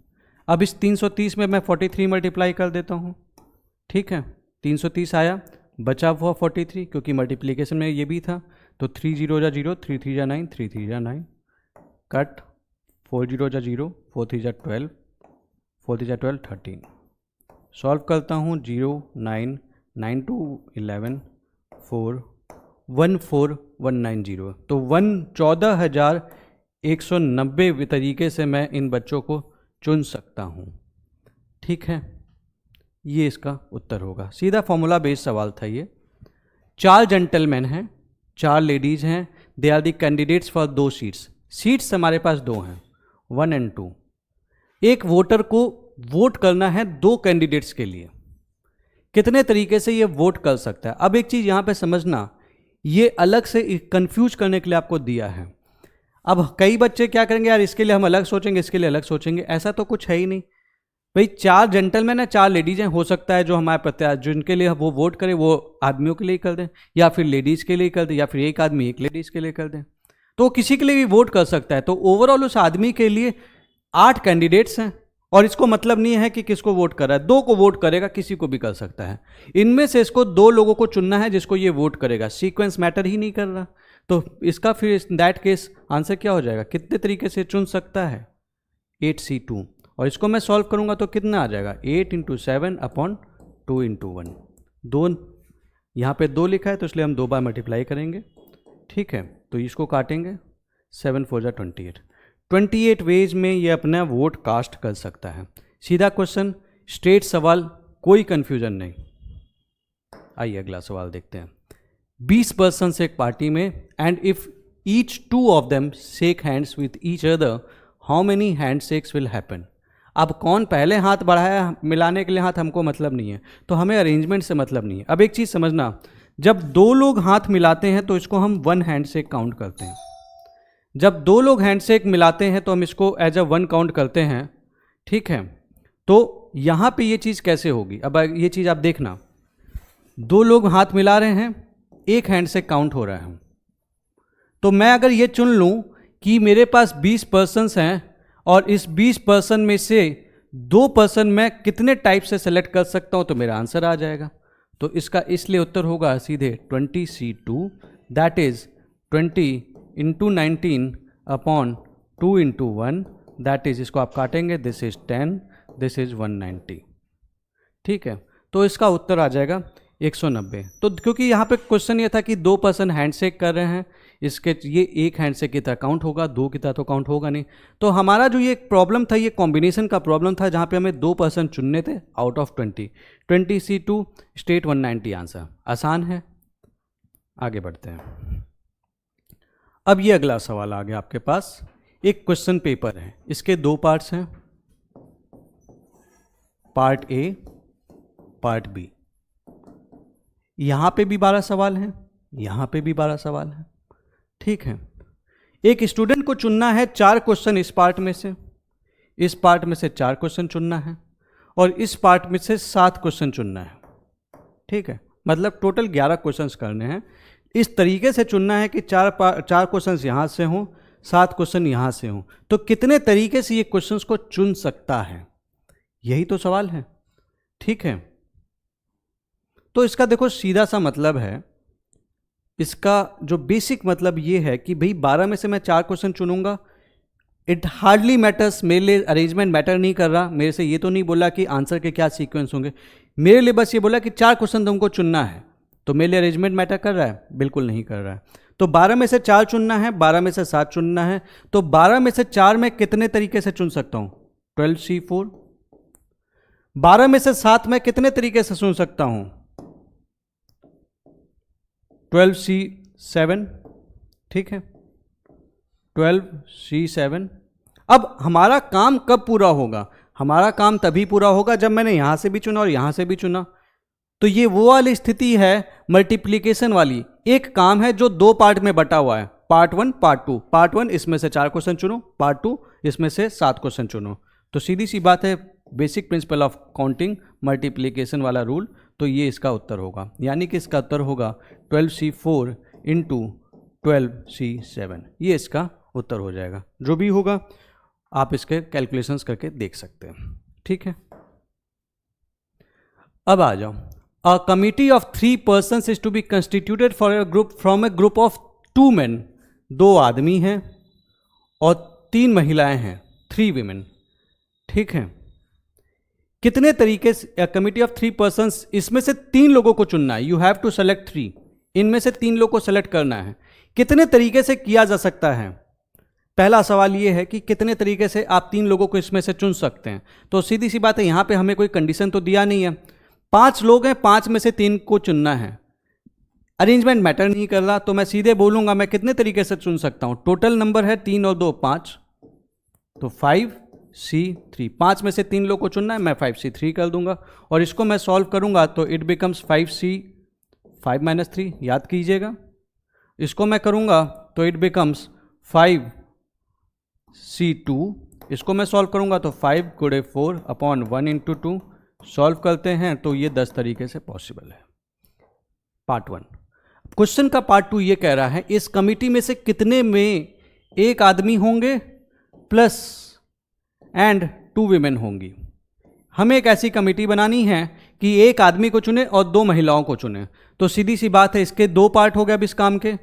अब इस 330 में मैं 43 मल्टीप्लाई कर देता हूँ, ठीक है, 330 आया, बचा हुआ 43 क्योंकि मल्टीप्लिकेशन में ये भी था, तो 3 0 जा 0, 3 3 जा 9, 3 3 जा 9, कट 4 0 जा 0, 4 3 जा 12, 4 3 जा 12 13। सॉल्व करता हूँ 0 9 9 2 11 4 1 4 1 9 0। तो 14,190 तरीके से मैं इन बच्चों को चुन सकता हूँ। ठीक है, ये इसका उत्तर होगा। सीधा फॉर्मूला बेस्ड सवाल था ये। 4 जेंटलमैन हैं, 4 लेडीज हैं, they are the candidates for 2 seats. Seats हमारे पास 2 हैं, 1 और 2। एक वोटर को वोट करना है 2 कैंडिडेट्स के लिए। कितने तरीके से ये वोट कर सकता है? अब एक चीज़ यहाँ पे समझना, ये अलग से कंफ्यूज करने के लिए आपको दिया है। अब कई बच्चे क्या करेंगे, यार इसके लिए हम अलग सोचेंगे, इसके लिए अलग सोचेंगे। ऐसा तो कुछ है ही नहीं भाई। 4 जेंटलमैन है, 4 लेडीज हैं। हो सकता है जो हमारे प्रत्याशी जिनके लिए वो वोट करें वो आदमियों के लिए कर दें, या फिर लेडीज़ के लिए कर दें, या फिर एक आदमी एक लेडीज़ के लिए कर दें। तो किसी के लिए भी वोट कर सकता है। तो ओवरऑल उस आदमी के लिए 8 कैंडिडेट्स हैं, और इसको मतलब नहीं है कि किसको वोट कर रहा है। 2 को वोट करेगा, किसी को भी कर सकता है। इनमें से इसको 2 लोगों को चुनना है जिसको ये वोट करेगा। सीक्वेंस मैटर ही नहीं कर रहा। तो इसका फिर दैट केस आंसर क्या हो जाएगा? कितने तरीके से चुन सकता है? 8C2। और इसको मैं सॉल्व करूंगा तो कितना आ जाएगा? 8 × 7 अपॉन 2 × 1। 2 यहाँ पे 2 लिखा है तो इसलिए हम 2 बार मल्टीप्लाई करेंगे। ठीक है, तो इसको काटेंगे। 7 4 जा 28। 28 वेज में ये अपना वोट कास्ट कर सकता है। सीधा क्वेश्चन, स्ट्रेट सवाल, कोई कंफ्यूजन नहीं। आइए अगला सवाल देखते हैं। 20 पर्सन एक पार्टी में, and if each 2 of them shake hands with each other, how many hand shakes will happen? अब कौन पहले हाथ बढ़ाया मिलाने के लिए हाथ हमको मतलब नहीं है, तो हमें अरेंजमेंट से मतलब नहीं है। अब एक चीज़ समझना, जब 2 लोग हाथ मिलाते हैं तो इसको हम 1 हैंड शेक काउंट करते हैं। जब 2 लोग हैंडशेक मिलाते हैं तो हम इसको एज अ 1 काउंट करते हैं। ठीक है, तो यहाँ पे ये चीज़ कैसे होगी? अब ये चीज़ आप देखना, 2 लोग हाथ मिला रहे हैं, 1 हैंडशेक काउंट हो रहा है। तो मैं अगर ये चुन लूँ कि मेरे पास 20 पर्सन्स हैं और इस 20 पर्सन में से 2 पर्सन मैं कितने टाइप से सेलेक्ट कर सकता हूँ, तो मेरा आंसर आ जाएगा। तो इसका इसलिए उत्तर होगा सीधे 20C2, that is 20 × 19 upon 2 × 1, that is, इसको आप काटेंगे, दिस इज 10, दिस इज 190। ठीक है, तो इसका उत्तर आ जाएगा 190। तो क्योंकि यहाँ पे क्वेश्चन ये था कि 2 पर्सन हैंडशेक कर रहे हैं, इसके ये 1 हैंडशेक की तरह काउंट होगा, 2 की तरह तो काउंट होगा नहीं। तो हमारा जो ये प्रॉब्लम था, ये कॉम्बिनेशन का प्रॉब्लम था, जहाँ पे हमें 2 पर्सन चुनने थे out of 20। 20C2 straight 190 answer. आसान है, आगे बढ़ते हैं। अब ये अगला सवाल आ गया आपके पास। एक क्वेश्चन पेपर है, इसके 2 पार्ट्स हैं, पार्ट ए, पार्ट बी। यहां पे भी 12 सवाल हैं, यहां पे भी 12 सवाल हैं। ठीक है, एक स्टूडेंट को चुनना है 4 क्वेश्चन इस पार्ट में से, इस पार्ट में से 4 क्वेश्चन चुनना है, और इस पार्ट में से 7 क्वेश्चन चुनना है। ठीक है, मतलब टोटल 11 क्वेश्चंस करने हैं। इस तरीके से चुनना है कि 4 क्वेश्चंस यहाँ से हों, 7 क्वेश्चन यहाँ से हों। तो कितने तरीके से ये क्वेश्चंस को चुन सकता है, यही तो सवाल है। ठीक है, तो इसका देखो सीधा सा मतलब है, इसका जो बेसिक मतलब ये है कि भाई 12 में से मैं 4 क्वेश्चन चुनूंगा, इट हार्डली मैटर्स, मेरे लिए अरेंजमेंट मैटर नहीं कर रहा। मेरे से ये तो नहीं बोला कि आंसर के क्या सीक्वेंस होंगे, मेरे लिए बस ये बोला कि 4 क्वेश्चन तुमको चुनना है। तो मेरे लिए अरेंजमेंट मैटर कर रहा है? बिल्कुल नहीं कर रहा है। तो 12 में से 4 चुनना है, 12 में से 7 चुनना है। तो 12 में से 4 में कितने तरीके से चुन सकता हूं? 12C4। 12 में से 7 में कितने तरीके से चुन सकता हूं? 12C7। ठीक है, 12C7। अब हमारा काम कब पूरा होगा? हमारा काम तभी पूरा होगा जब मैंने यहां से भी चुना और यहां से भी चुना। तो ये वो वाली स्थिति है मल्टीप्लिकेशन वाली। एक काम है जो 2 पार्ट में बटा हुआ है, पार्ट 1 पार्ट 2। पार्ट 1 इसमें से 4 क्वेश्चन चुनो, पार्ट 2 इसमें से 7 क्वेश्चन चुनो। तो सीधी सी बात है, basic principle of counting, multiplication वाला रूल। तो ये इसका उत्तर होगा, यानी कि इसका उत्तर होगा 12C4 × 12C7। ये इसका उत्तर हो जाएगा। जो भी होगा आप इसके कैलकुलेशंस करके देख सकते हैं। ठीक है, अब आ जाओ। A committee of 3 persons is to be constituted for a group from a group of 2 men। 2 आदमी हैं और 3 महिलाएं हैं, 3 विमेन, ठीक है। कितने तरीके से, कमिटी ऑफ 3 पर्सन्स, इसमें से 3 लोगों को चुनना है, यू हैव टू सेलेक्ट 3, इनमें से 3 लोगों को सेलेक्ट करना है। कितने तरीके से किया जा सकता है? पहला सवाल ये है कि कितने तरीके से आप 3 लोगों को इसमें से चुन सकते हैं। तो सीधी सी बात है, यहां पे हमें कोई कंडीशन तो दिया नहीं है, 5 लोग हैं, 5 में से 3 को चुनना है। अरेंजमेंट मैटर नहीं कर रहा, तो मैं सीधे बोलूंगा मैं कितने तरीके से चुन सकता हूं। टोटल नंबर है 3 और 2 5, तो 5C3, 5 में से 3 लोग को चुनना है, मैं 5C3 कर दूंगा और इसको मैं सॉल्व करूंगा तो इट बिकम्स 5C5 - 3, याद कीजिएगा। इसको मैं करूंगा तो इट बिकम्स 5C2, इसको मैं सॉल्व करूंगा तो 5 गुणे 4 अपॉन 1 × 2, सॉल्व करते हैं तो ये 10 तरीके से पॉसिबल है। पार्ट 1। क्वेश्चन का पार्ट 2 ये कह रहा है इस कमिटी में से कितने में एक आदमी होंगे प्लस एंड 2 विमेन होंगी। हमें एक ऐसी कमिटी बनानी है कि एक आदमी को चुने और 2 महिलाओं को चुने। तो सीधी सी बात है, इसके 2 पार्ट हो गए अब इस काम के।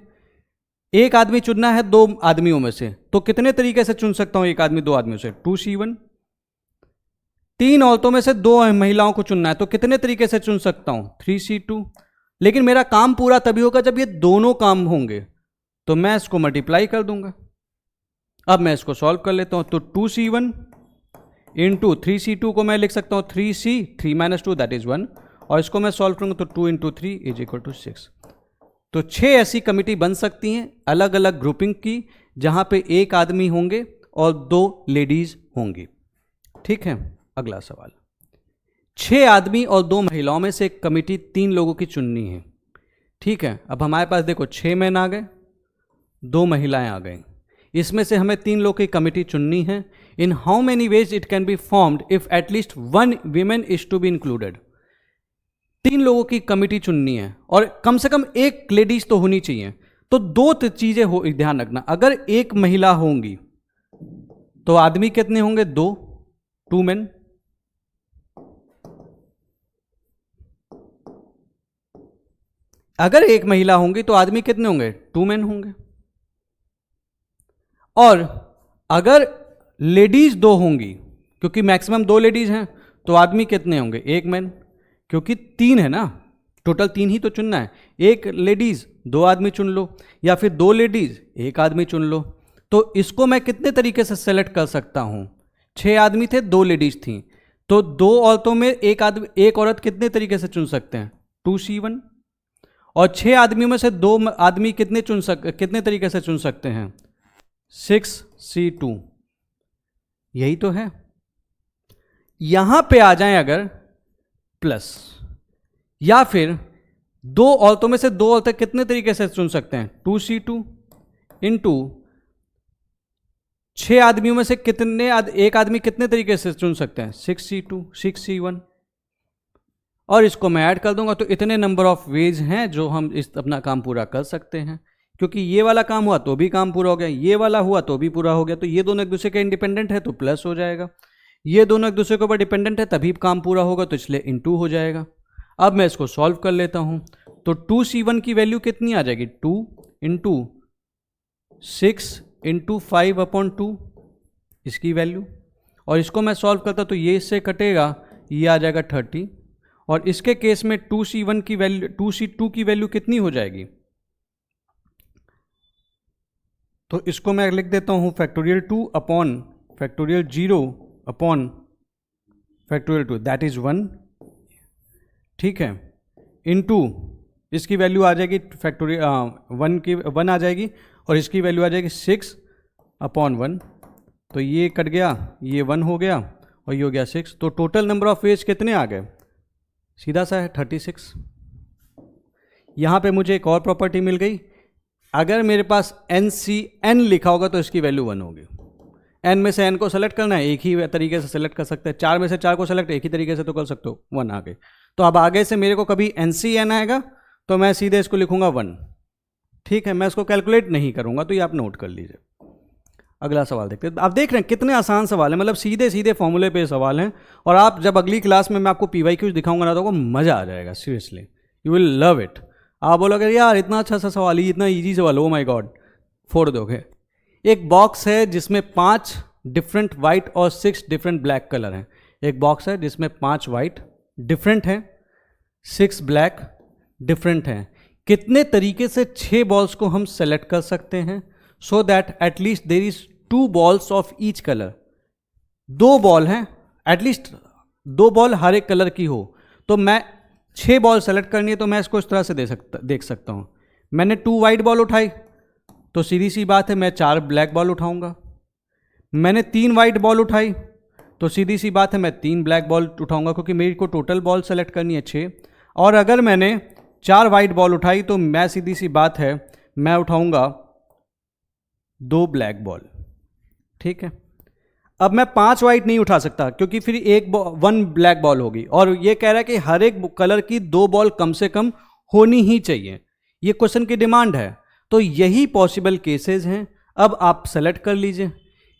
एक आदमी चुनना है 2 आदमियों में से, तो कितने तरीके से चुन सकता हूं एक आदमी 2 आदमियों से, 2C1। 3 औरतों में से 2 महिलाओं को चुनना है, तो कितने तरीके से चुन सकता हूं, 3C2। लेकिन मेरा काम पूरा तभी होगा जब ये दोनों काम होंगे, तो मैं इसको मल्टीप्लाई कर दूंगा। अब मैं इसको सॉल्व कर लेता हूं, तो 2C1 × 3C2 को मैं लिख सकता हूं 3C, 3 - 2 दैट इज 1, और इसको मैं सॉल्व करूंगा तो 2 × 3 = 6। तो 6 ऐसी कमिटी बन सकती हैं अलग अलग ग्रुपिंग की, जहां पे एक आदमी होंगे और 2 लेडीज होंगी, ठीक है। अगला सवाल, 6 आदमी और 2 महिलाओं में से एक कमिटी 3 लोगों की चुननी है, ठीक है। अब हमारे पास देखो 6 मैन आ गए, 2 महिलाएं आ गई, इसमें से हमें 3 लोगों की कमिटी चुननी है। In how many ways it can be formed if at least 1 women is to be included. 3 लोगों की कमिटी चुननी है और कम से कम एक लेडीज तो होनी चाहिए। तो 2 चीजें हो, ध्यान रखना, अगर एक महिला होंगी तो आदमी कितने होंगे, 2 मैन। अगर एक महिला होंगी तो आदमी कितने होंगे, 2 मैन होंगे। और अगर लेडीज 2 होंगी, क्योंकि मैक्सिमम 2 लेडीज हैं, तो आदमी कितने होंगे, 1 मैन, क्योंकि 3 है ना, टोटल 3 ही तो चुनना है। एक लेडीज 2 आदमी चुन लो, या फिर 2 लेडीज 1 आदमी चुन लो। तो इसको मैं कितने तरीके से सेलेक्ट कर सकता हूं, 6 आदमी थे, 2 लेडीज थी, तो 2 औरतों में एक औरत कितने तरीके से चुन सकते हैं, 2C1। और 6 आदमियों में से 2 आदमी कितने तरीके से चुन सकते हैं, 6C2। यही तो है। यहां पे आ जाएं अगर प्लस, या फिर 2 औरतों में से 2 औरतें कितने तरीके से चुन सकते हैं, 2C2 इंटू 6 आदमियों में से एक आदमी कितने तरीके से चुन सकते हैं, 6C2, 6C1। और इसको मैं ऐड कर दूंगा तो इतने नंबर ऑफ वेज हैं जो हम इस अपना काम पूरा कर सकते हैं। क्योंकि ये वाला काम हुआ तो भी काम पूरा हो गया, ये वाला हुआ तो भी पूरा हो गया। तो ये दोनों एक दूसरे के इंडिपेंडेंट है तो प्लस हो जाएगा, ये दोनों एक दूसरे के ऊपर डिपेंडेंट है तभी काम पूरा होगा, तो इसलिए इनटू हो जाएगा। अब मैं इसको सॉल्व कर लेता हूं, तो 2C1 की वैल्यू कितनी आ जाएगी, 2 × 6 × 5/2 इसकी वैल्यू। और इसको मैं सॉल्व करता तो ये इससे कटेगा, ये आ जाएगा 30। और इसके केस में 2C1 की वैल्यू, 2C2 की वैल्यू कितनी हो जाएगी, तो इसको मैं लिख देता हूं factorial 2 upon factorial 0 upon factorial 2 that is 1, ठीक है, इनटू इसकी वैल्यू आ जाएगी फैक्टोरियल 1 आ जाएगी, और इसकी वैल्यू आ जाएगी 6/1। तो ये कट गया, ये 1 हो गया और ये हो गया 6। तो टोटल नंबर ऑफ वेज कितने आ गए, सीधा सा है 36। यहां पे मुझे एक और प्रॉपर्टी मिल गई, अगर मेरे पास NCN लिखा होगा तो इसकी वैल्यू 1 होगी। n में से n को सेलेक्ट करना है, एक ही तरीके से सेलेक्ट कर सकते हैं। 4 में से 4 को सेलेक्ट एक ही तरीके से तो कर सकते हो, 1 आ गए। तो अब आगे से मेरे को कभी NCN आएगा तो मैं सीधे इसको लिखूंगा 1, ठीक है। मैं इसको कैलकुलेट नहीं करूंगा, तो ये आप नोट कर लीजिए। अगला सवाल देखते हैं। आप देख रहे हैं कितने आसान सवाल है, मतलब सीधे सीधे फॉर्मूले पे सवाल हैं। और आप जब अगली क्लास में मैं आपको PYQs दिखाऊंगा ना तो आपको मजा आ जाएगा, seriously you will love it. आप बोलोगे यार इतना अच्छा सा सवाल ही, इतना ईजी सवाल, ओ माय गॉड, फोड़ दोगे। एक बॉक्स है जिसमें 5 डिफरेंट वाइट और 6 डिफरेंट ब्लैक कलर हैं। एक बॉक्स है जिसमें 5 वाइट डिफरेंट हैं, 6 ब्लैक डिफरेंट हैं। कितने तरीके से 6 बॉल्स को हम सेलेक्ट कर सकते हैं so that at least there is 2 balls of each colour. 2 ball हैं, एटलीस्ट 2 बॉल हर एक कलर की हो। तो मैं 6 बॉल सेलेक्ट करनी है तो मैं इसको इस तरह से देख सकता हूँ। मैंने 2 वाइट बॉल उठाई तो सीधी सी बात है मैं 4 ब्लैक बॉल उठाऊंगा। मैंने 3 वाइट बॉल उठाई तो सीधी सी बात है मैं 3 ब्लैक बॉल उठाऊंगा, क्योंकि मेरे को टोटल बॉल सेलेक्ट करनी है 6। और अगर मैंने 4 वाइट बॉल उठाई तो मैं सीधी सी बात है मैं उठाऊंगा 2 ब्लैक बॉल। ठीक है, अब मैं 5 वाइट नहीं उठा सकता क्योंकि फिर 1 ब्लैक बॉल होगी, और ये कह रहा है कि हर एक कलर की 2 बॉल कम से कम होनी ही चाहिए। ये क्वेश्चन की डिमांड है, तो यही पॉसिबल केसेस हैं। अब आप सेलेक्ट कर लीजिए।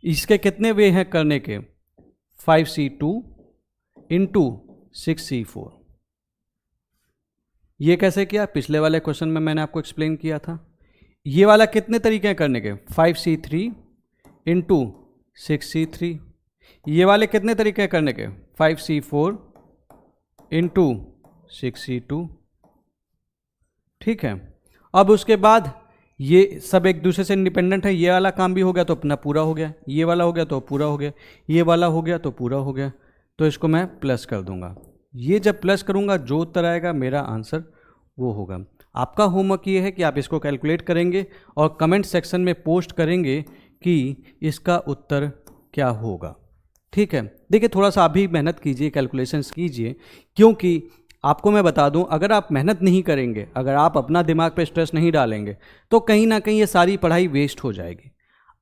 इसके कितने वे हैं करने के? 5C2 into 6C4। ये कैसे किया? पिछले वाले क्वेश्चन में मैंने आपको एक्सप्लेन किया था। ये वाला कितने तरीके हैं करने के? 5C3 into 6C3। ये वाले कितने तरीके हैं करने के? 5C4 into 6C2। ठीक है, अब उसके बाद ये सब एक दूसरे से इंडिपेंडेंट है। ये वाला काम भी हो गया तो अपना पूरा हो गया, ये वाला हो गया तो पूरा हो गया, ये वाला हो गया तो पूरा हो गया। तो इसको मैं प्लस कर दूंगा। ये जब प्लस करूंगा जो उत्तर आएगा मेरा आंसर वो होगा। आपका होमवर्क ये है कि आप इसको कैलकुलेट करेंगे और कमेंट सेक्शन में पोस्ट करेंगे कि इसका उत्तर क्या होगा। ठीक है, देखिए थोड़ा सा आप भी मेहनत कीजिए, कैलकुलेशंस कीजिए, क्योंकि आपको मैं बता दूं अगर आप मेहनत नहीं करेंगे, अगर आप अपना दिमाग पे स्ट्रेस नहीं डालेंगे तो कहीं ना कहीं ये सारी पढ़ाई वेस्ट हो जाएगी।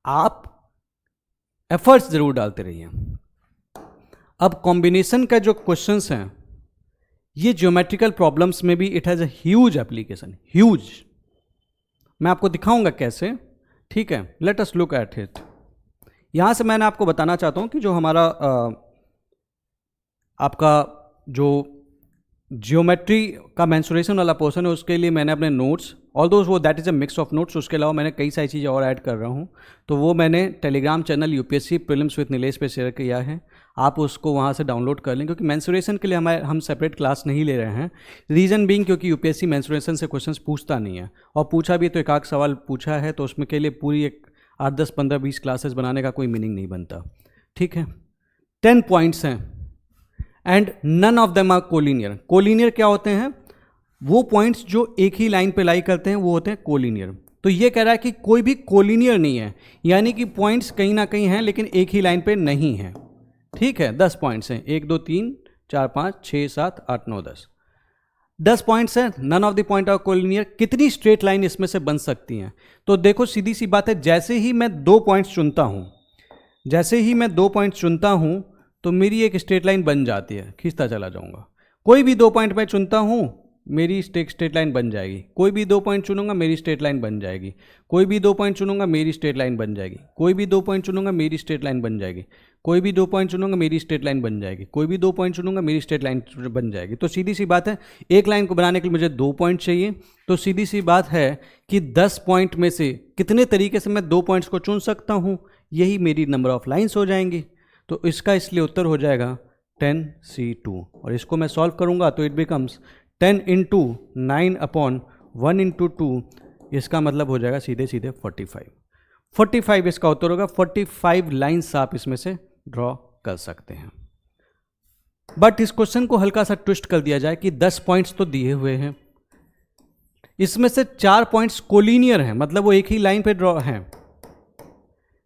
आप एफर्ट्स ज़रूर डालते रहिए। अब कॉम्बिनेशन का जो क्वेश्चंस हैं ये ज्योमेट्रिकल प्रॉब्लम्स में भी it has a huge application, huge. मैं आपको दिखाऊंगा कैसे। ठीक है, let us look at it. यहां से मैंने आपको बताना चाहता हूं कि जो हमारा आपका जो ज्योमेट्री का मेंसुरेशन वाला पोर्शन है उसके लिए मैंने अपने नोट्स, ऑल्दो वो that is a mix of notes, उसके अलावा मैंने कई सारी चीज़ें और ऐड कर रहा हूँ। तो वो मैंने Telegram channel UPSC prelims with Nilesh पे शेयर किया है, आप उसको वहाँ से डाउनलोड कर लें, क्योंकि मेंसुरेशन के लिए हम सेपरेट क्लास नहीं ले रहे हैं। रीज़न बीइंग क्योंकि यूपीएससी मेंसुरेशन से क्वेश्चंस पूछता नहीं है, और पूछा भी तो एक आध सवाल पूछा है, तो उसमें के लिए पूरी एक 8, 10, 15, 20 क्लासेस बनाने का कोई मीनिंग नहीं बनता। ठीक है, 10 पॉइंट्स हैं and none of them are collinear. Collinear क्या होते हैं? वो पॉइंट्स जो एक ही लाइन पे लाई करते हैं वो होते हैं कोलिनियर। तो ये कह रहा है कि कोई भी कोलिनियर नहीं है, यानी कि पॉइंट्स कहीं ना कहीं हैं लेकिन एक ही लाइन पे नहीं है। ठीक है, 10 पॉइंट्स हैं, 1 2 3 4 5 6 7 8 9 10 पॉइंट्स हैं। None of the point are collinear. कितनी स्ट्रेट लाइन इसमें से बन सकती हैं? तो देखो सीधी सी बात है, जैसे ही मैं 2 पॉइंट्स चुनता हूं, जैसे ही मैं 2 पॉइंट्स चुनता हूं तो मेरी एक स्ट्रेट लाइन बन जाती है, खींचता चला जाऊंगा। कोई भी 2 पॉइंट मैं चुनता हूं मेरी स्ट्रेट लाइन बन जाएगी। कोई भी 2 पॉइंट चुनूंगा मेरी स्ट्रेट लाइन बन जाएगी। कोई भी 2 पॉइंट चुनूंगा मेरी स्ट्रेट लाइन बन जाएगी। कोई भी 2 पॉइंट चुनूंगा मेरी स्ट्रेट लाइन बन जाएगी। कोई भी 2 पॉइंट चुनूंगा मेरी स्ट्रेट लाइन बन जाएगी। कोई भी 2 पॉइंट चुनूंगा मेरी स्ट्रेट लाइन बन जाएगी। तो सीधी सी बात है, एक लाइन को बनाने के लिए मुझे 2 पॉइंट चाहिए। तो सीधी सी बात है कि 10 पॉइंट में से कितने तरीके से मैं 2 पॉइंट्स को चुन सकता हूँ, यही मेरी नंबर ऑफ लाइन्स हो जाएंगी। तो इसका इसलिए उत्तर हो जाएगा 10C2। और इसको मैं सॉल्व करूंगा तो it becomes 10 into 9 upon 1 into 2। इसका मतलब हो जाएगा सीधे सीधे 45 इसका उत्तर होगा। 45 लाइन्स आप इसमें से ड्रॉ कर सकते हैं। बट इस क्वेश्चन को हल्का सा ट्विस्ट कर दिया जाए कि 10 पॉइंट्स तो दिए हुए हैं, इसमें से 4 पॉइंट्स कोलिनियर हैं, मतलब वो एक ही लाइन पे ड्रॉ हैं।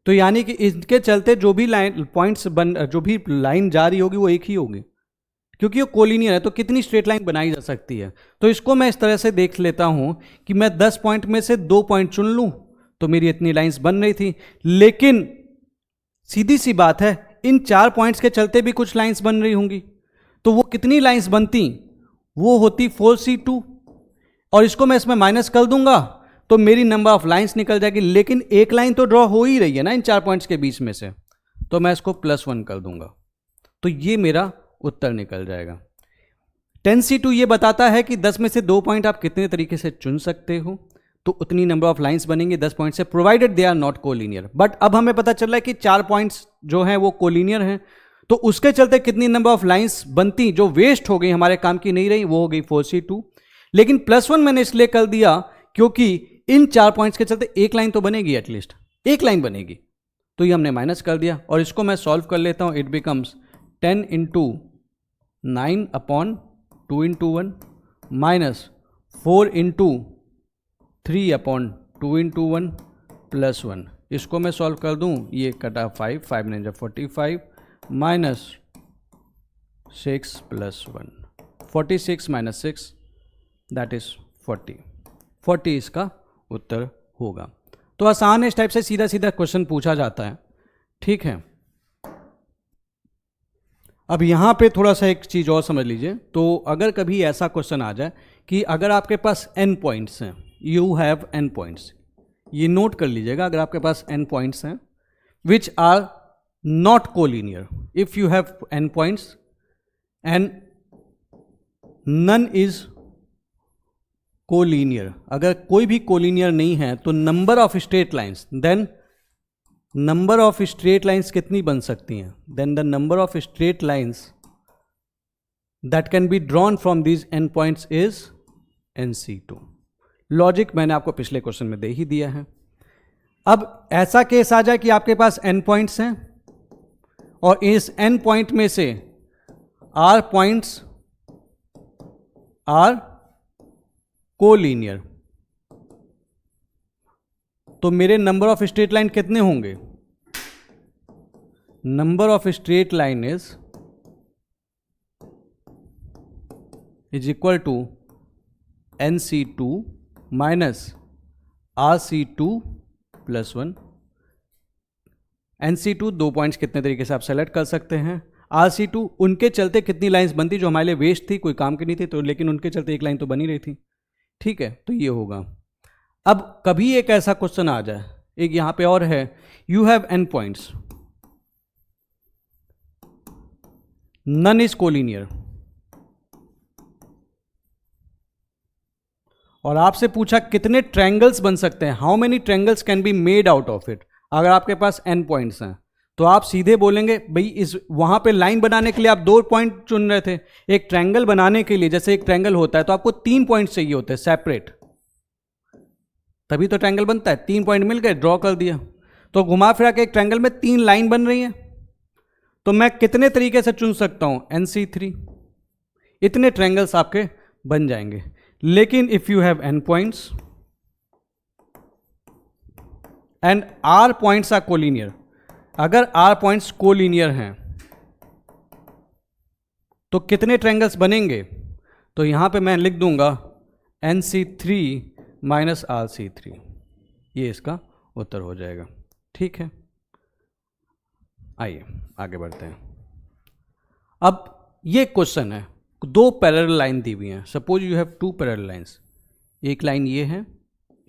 तो यानी कि इसके चलते जो भी लाइन पॉइंट्स जो भी लाइन जा रही होगी वो एक ही होगी, क्योंकि वो कोलिनियर है। तो कितनी स्ट्रेट लाइन बनाई जा सकती है? तो इसको मैं इस तरह से देख लेता हूं कि मैं 10 पॉइंट में से 2 पॉइंट चुन लूं तो मेरी इतनी लाइंस बन रही थी, लेकिन सीधी सी बात है इन 4 पॉइंट्स के चलते भी कुछ लाइंस बन रही होंगी। तो वो कितनी लाइंस बनती? वो होती 4C2, और इसको मैं इसमें माइनस कर दूंगा तो मेरी नंबर ऑफ लाइंस निकल जाएगी। लेकिन एक लाइन तो ड्रॉ हो ही रही है ना इन 4 पॉइंट्स के बीच में से, तो मैं इसको +1 कर दूंगा, तो ये मेरा उत्तर निकल जाएगा। 10C2 ये बताता है कि 10 में से 2 पॉइंट आप कितने तरीके से चुन सकते हो। तो उतनी नंबर ऑफ लाइंस बनेंगी 10 पॉइंट से, provided they are not collinear. But अब हमें पता चल रहा है कि 4 पॉइंट्स जो हैं वो कोलिनियर हैं, तो उसके चलते कितनी नंबर ऑफ लाइंस बनती जो वेस्ट हो गई, हमारे काम की नहीं रही, वो हो गई 4c2। लेकिन +1 मैंने इसलिए कर दिया क्योंकि इन 4 पॉइंट्स के चलते एक लाइन तो बनेगी, एटलीस्ट एक लाइन बनेगी, तो ये हमने माइनस कर दिया। और इसको मैं सॉल्व कर लेता हूं। It becomes 10 × 9/2 × 1 minus 4 × 3/2 × 1 + 1। इसको मैं सॉल्व कर दूं, ये कटा 5, 5 9 45 माइनस 6 + 1, 46 - 6 दैट इज 40। 40 इसका उत्तर होगा। तो आसान है, इस टाइप से सीधा सीधा क्वेश्चन पूछा जाता है, ठीक है। अब यहाँ पे थोड़ा सा एक चीज़ और समझ लीजिए। तो अगर कभी ऐसा क्वेश्चन आ जाए कि अगर आपके पास n पॉइंट्स हैं, यू हैव n पॉइंट्स, ये नोट कर लीजिएगा, अगर आपके पास n पॉइंट्स हैं which are not collinear, if you have n points and none is collinear, अगर कोई भी कोलिनियर नहीं है तो number of straight lines, then number of straight lines कितनी बन सकती हैं, then the number of straight lines that can be drawn from these n points is nc2। Logic मैंने आपको पिछले क्वेश्चन में दे ही दिया है। अब ऐसा केस आ जाए कि आपके पास n पॉइंट्स हैं और इस n पॉइंट में से r पॉइंट्स आर कोलिनियर, तो मेरे नंबर ऑफ स्ट्रेट लाइन कितने होंगे, number of straight line is equal to nc2 minus rc2 + 1। nc2 दो पॉइंट्स कितने तरीके से आप सेलेक्ट कर सकते हैं, rc2 उनके चलते कितनी लाइंस बनती जो हमारे लिए वेस्ट थी, कोई काम की नहीं थी, तो लेकिन उनके चलते एक लाइन तो बनी रही थी, ठीक है। तो ये होगा। अब कभी एक ऐसा क्वेश्चन आ जाए, एक यहां पे और है, you have n points, none is collinear, और आपसे पूछा कितने ट्रायंगल्स बन सकते हैं, how many triangles can be made out of it. अगर आपके पास n पॉइंट्स हैं तो आप सीधे बोलेंगे भाई इस वहां पे लाइन बनाने के लिए आप 2 पॉइंट चुन रहे थे, एक ट्रायंगल बनाने के लिए जैसे एक ट्रायंगल होता है तो आपको 3 पॉइंट चाहिए होते हैं सेपरेट, तभी तो ट्रायंगल बनता है। 3 पॉइंट मिल गए, ड्रॉ कर दिया, तो घुमा फिरा के एक ट्रायंगल में 3 लाइन बन रही है, तो मैं कितने तरीके से चुन सकता हूं, nc3, इतने ट्रायंगल्स आपके बन जाएंगे। लेकिन if you have n points and r points are collinear, अगर r पॉइंट्स कोलिनियर हैं तो कितने ट्रायंगल्स बनेंगे, तो यहां पे मैं लिख दूंगा nc3 माइनस rc3, ये इसका उत्तर हो जाएगा, ठीक है। आइए आगे बढ़ते हैं। अब ये क्वेश्चन है, 2 पैरेलल लाइन दी हुई हैं, suppose you have 2 parallel lines, एक लाइन ये है,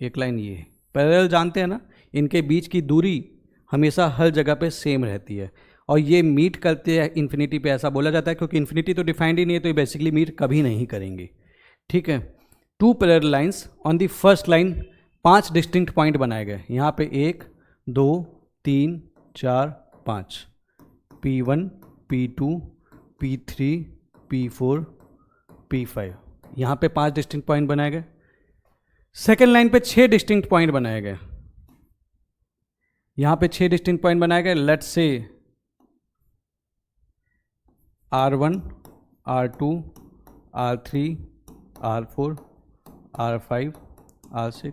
एक लाइन ये है। पैरेलल जानते हैं ना, इनके बीच की दूरी हमेशा हर जगह पे सेम रहती है, और ये मीट करते हैं इन्फिनिटी पे, ऐसा बोला जाता है क्योंकि इन्फिनिटी तो डिफाइंड ही नहीं है, तो ये बेसिकली मीट कभी नहीं करेंगी, ठीक है। 2 parallel lines, on the first line 5 distinct point बनाए गए, यहाँ पे 1 2 3 4 5, P1 P2 P3 P4 P5, यहाँ पे 5 डिस्टिंक्ट पॉइंट बनाए गए। सेकेंड लाइन पे 6 डिस्टिंक्ट पॉइंट बनाए गए, यहाँ पे 6 डिस्टिंक्ट पॉइंट बनाए गए। Let's say R1 R2 R3 R4 R5 R6।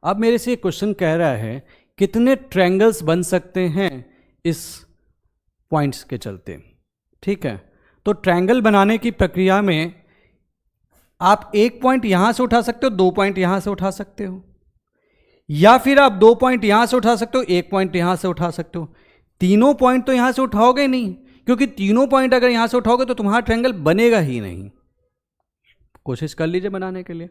अब मेरे से क्वेश्चन कह रहा है कितने ट्रायंगल्स बन सकते हैं इस पॉइंट्स के चलते, ठीक है। तो ट्रायंगल बनाने की प्रक्रिया में आप एक पॉइंट यहां से उठा सकते हो, 2 पॉइंट यहां से उठा सकते हो, या फिर आप 2 पॉइंट यहां से उठा सकते हो, 1 पॉइंट यहां से उठा सकते हो। तीनों पॉइंट तो यहां से उठाओगे नहीं, क्योंकि तीनों पॉइंट अगर यहां से उठाओगे तो तुम्हारा ट्रायंगल बनेगा ही नहीं। कोशिश कर लीजिए बनाने के लिए,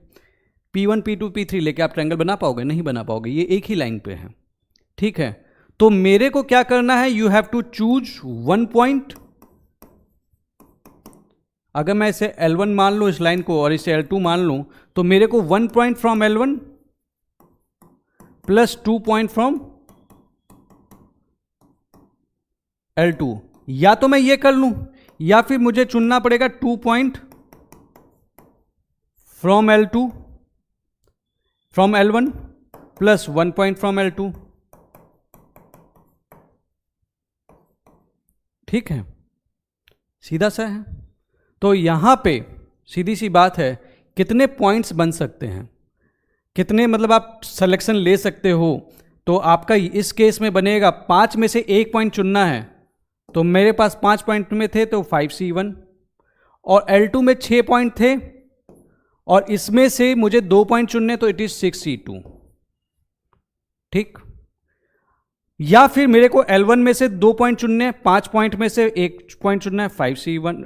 P1 P2 P3 लेके आप ट्रायंगल बना पाओगे, नहीं बना पाओगे, ये एक ही लाइन पे है, ठीक है। तो मेरे को क्या करना है, you have to choose 1 point. अगर मैं इसे L1 मान लूं इस लाइन को, और इसे L2 मान लूं, तो मेरे को 1 point from L1 plus 2 point from L2। या तो मैं ये कर लूं या फिर मुझे चुनना पड़ेगा 2 point from L2 from L1 plus 1 point from L2। ठीक है, सीधा सा है। तो यहां पे सीधी सी बात है, कितने पॉइंट्स बन सकते हैं, कितने मतलब आप सिलेक्शन ले सकते हो। तो आपका इस केस में बनेगा 5 में से 1 पॉइंट चुनना है, तो मेरे पास 5 पॉइंट में थे तो 5C1, और L2 में 6 पॉइंट थे और इसमें से मुझे 2 पॉइंट चुनने, तो इट इज 6C2। ठीक, या फिर मेरे को L1 में से 2 पॉइंट चुनने, 5 पॉइंट में से 1 पॉइंट चुनना है, 5C1,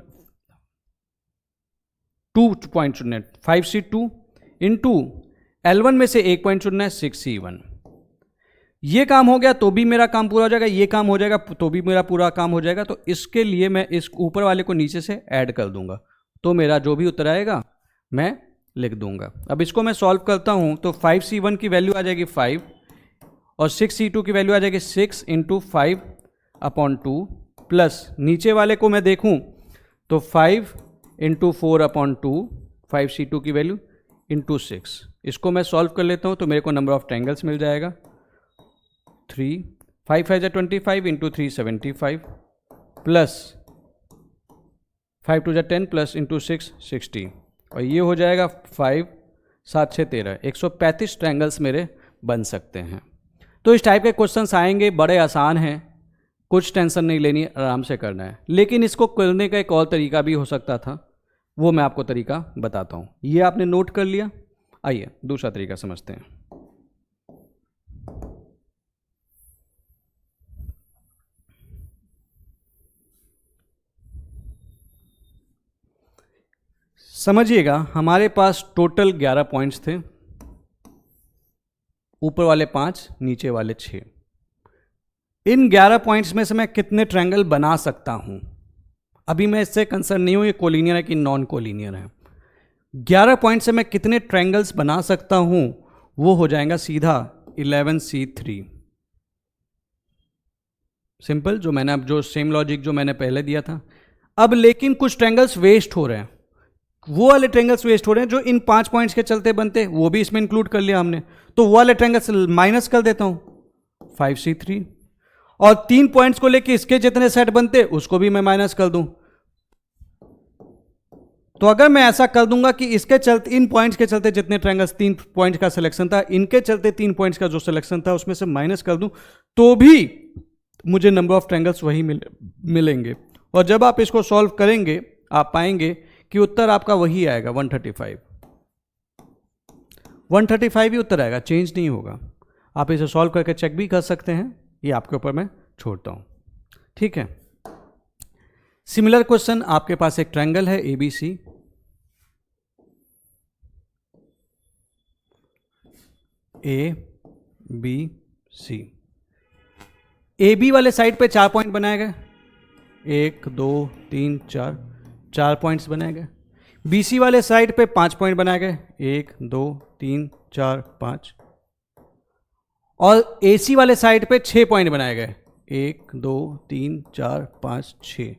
2 पॉइंट चुनने 5C2 इंटू L1 में से 1 पॉइंट चुनना है 6C1। ये काम हो गया तो भी मेरा काम पूरा हो जाएगा, ये काम हो जाएगा तो भी मेरा पूरा काम हो जाएगा। तो इसके लिए मैं इस ऊपर वाले को नीचे से ऐड कर दूंगा, तो मेरा जो भी उत्तर आएगा मैं लिख दूंगा। अब इसको मैं सॉल्व करता हूं तो 5C1 की वैल्यू आ जाएगी 5 और 6C2 की वैल्यू आ जाएगी 6 इंटू 5/2 प्लस नीचे वाले को मैं देखूं तो 5 इंटू 4/2 5C2 की वैल्यू इंटू 6। इसको मैं सॉल्व कर लेता हूं तो मेरे को नंबर ऑफ ट्रायंगल्स मिल जाएगा 3, 5 5 25 इंटू 3 75 प्लस 5 2 10 प्लस इंटू 6 60, और ये हो जाएगा 5 7 6 13, 135 ट्रायंगल्स मेरे बन सकते हैं। तो इस टाइप के क्वेश्चंस आएंगे, बड़े आसान हैं, कुछ टेंशन नहीं लेनी, आराम से करना है। लेकिन इसको करने का एक और तरीका भी हो सकता था, वो मैं आपको तरीका बताता हूँ। ये आपने नोट कर लिया, आइए दूसरा तरीका समझते हैं। समझिएगा, हमारे पास टोटल 11 पॉइंट्स थे, ऊपर वाले 5, नीचे वाले 6। इन 11 पॉइंट्स में से मैं कितने ट्रायंगल बना सकता हूं, अभी मैं इससे कंसर्न नहीं हूं ये कोलिनियर है कि नॉन कोलिनियर है। 11 पॉइंट से मैं कितने ट्रायंगल्स बना सकता हूं, वो हो जाएगा सीधा 11C3। सिंपल, जो मैंने अब जो सेम लॉजिक जो मैंने पहले दिया था। अब लेकिन कुछ ट्रायंगल्स वेस्ट हो रहे हैं, वो वाले ट्रायंगल्स वेस्ट हो रहे हैं जो इन 5 पॉइंट्स के चलते बनते, वो भी इसमें इंक्लूड कर लिया हमने। तो वो वाले ट्रायंगल्स माइनस कर देता हूं 5C3, और 3 पॉइंट्स को लेके इसके जितने सेट बनते उसको भी मैं माइनस कर दूं। तो अगर मैं ऐसा कर दूंगा कि इसके चलते, इन पॉइंट्स के चलते जितने ट्रायंगल्स 3 पॉइंट का सिलेक्शन था, इनके चलते 3 पॉइंट्स का जो सिलेक्शन था उसमें से माइनस कर दूं, तो भी मुझे नंबर ऑफ ट्रायंगल्स वही मिलेंगे। और जब आप इसको सॉल्व करेंगे आप पाएंगे कि उत्तर आपका वही आएगा 135। 135 ही उत्तर आएगा, चेंज नहीं होगा। आप इसे सॉल्व करके चेक भी कर सकते हैं, ये आपके ऊपर मैं छोड़ता हूं। ठीक है, सिमिलर क्वेश्चन, आपके पास एक ट्रायंगल है ABC, ABC। AB वाले साइड पे 4 पॉइंट बनाए गए, 1 2 3 4 पॉइंट्स बनाए गए। BC वाले साइड पे 5 पॉइंट बनाए गए, 1 2 3 4 5, और AC वाले साइड पे 6 पॉइंट बनाए गए, 1 2 3 4 5 6।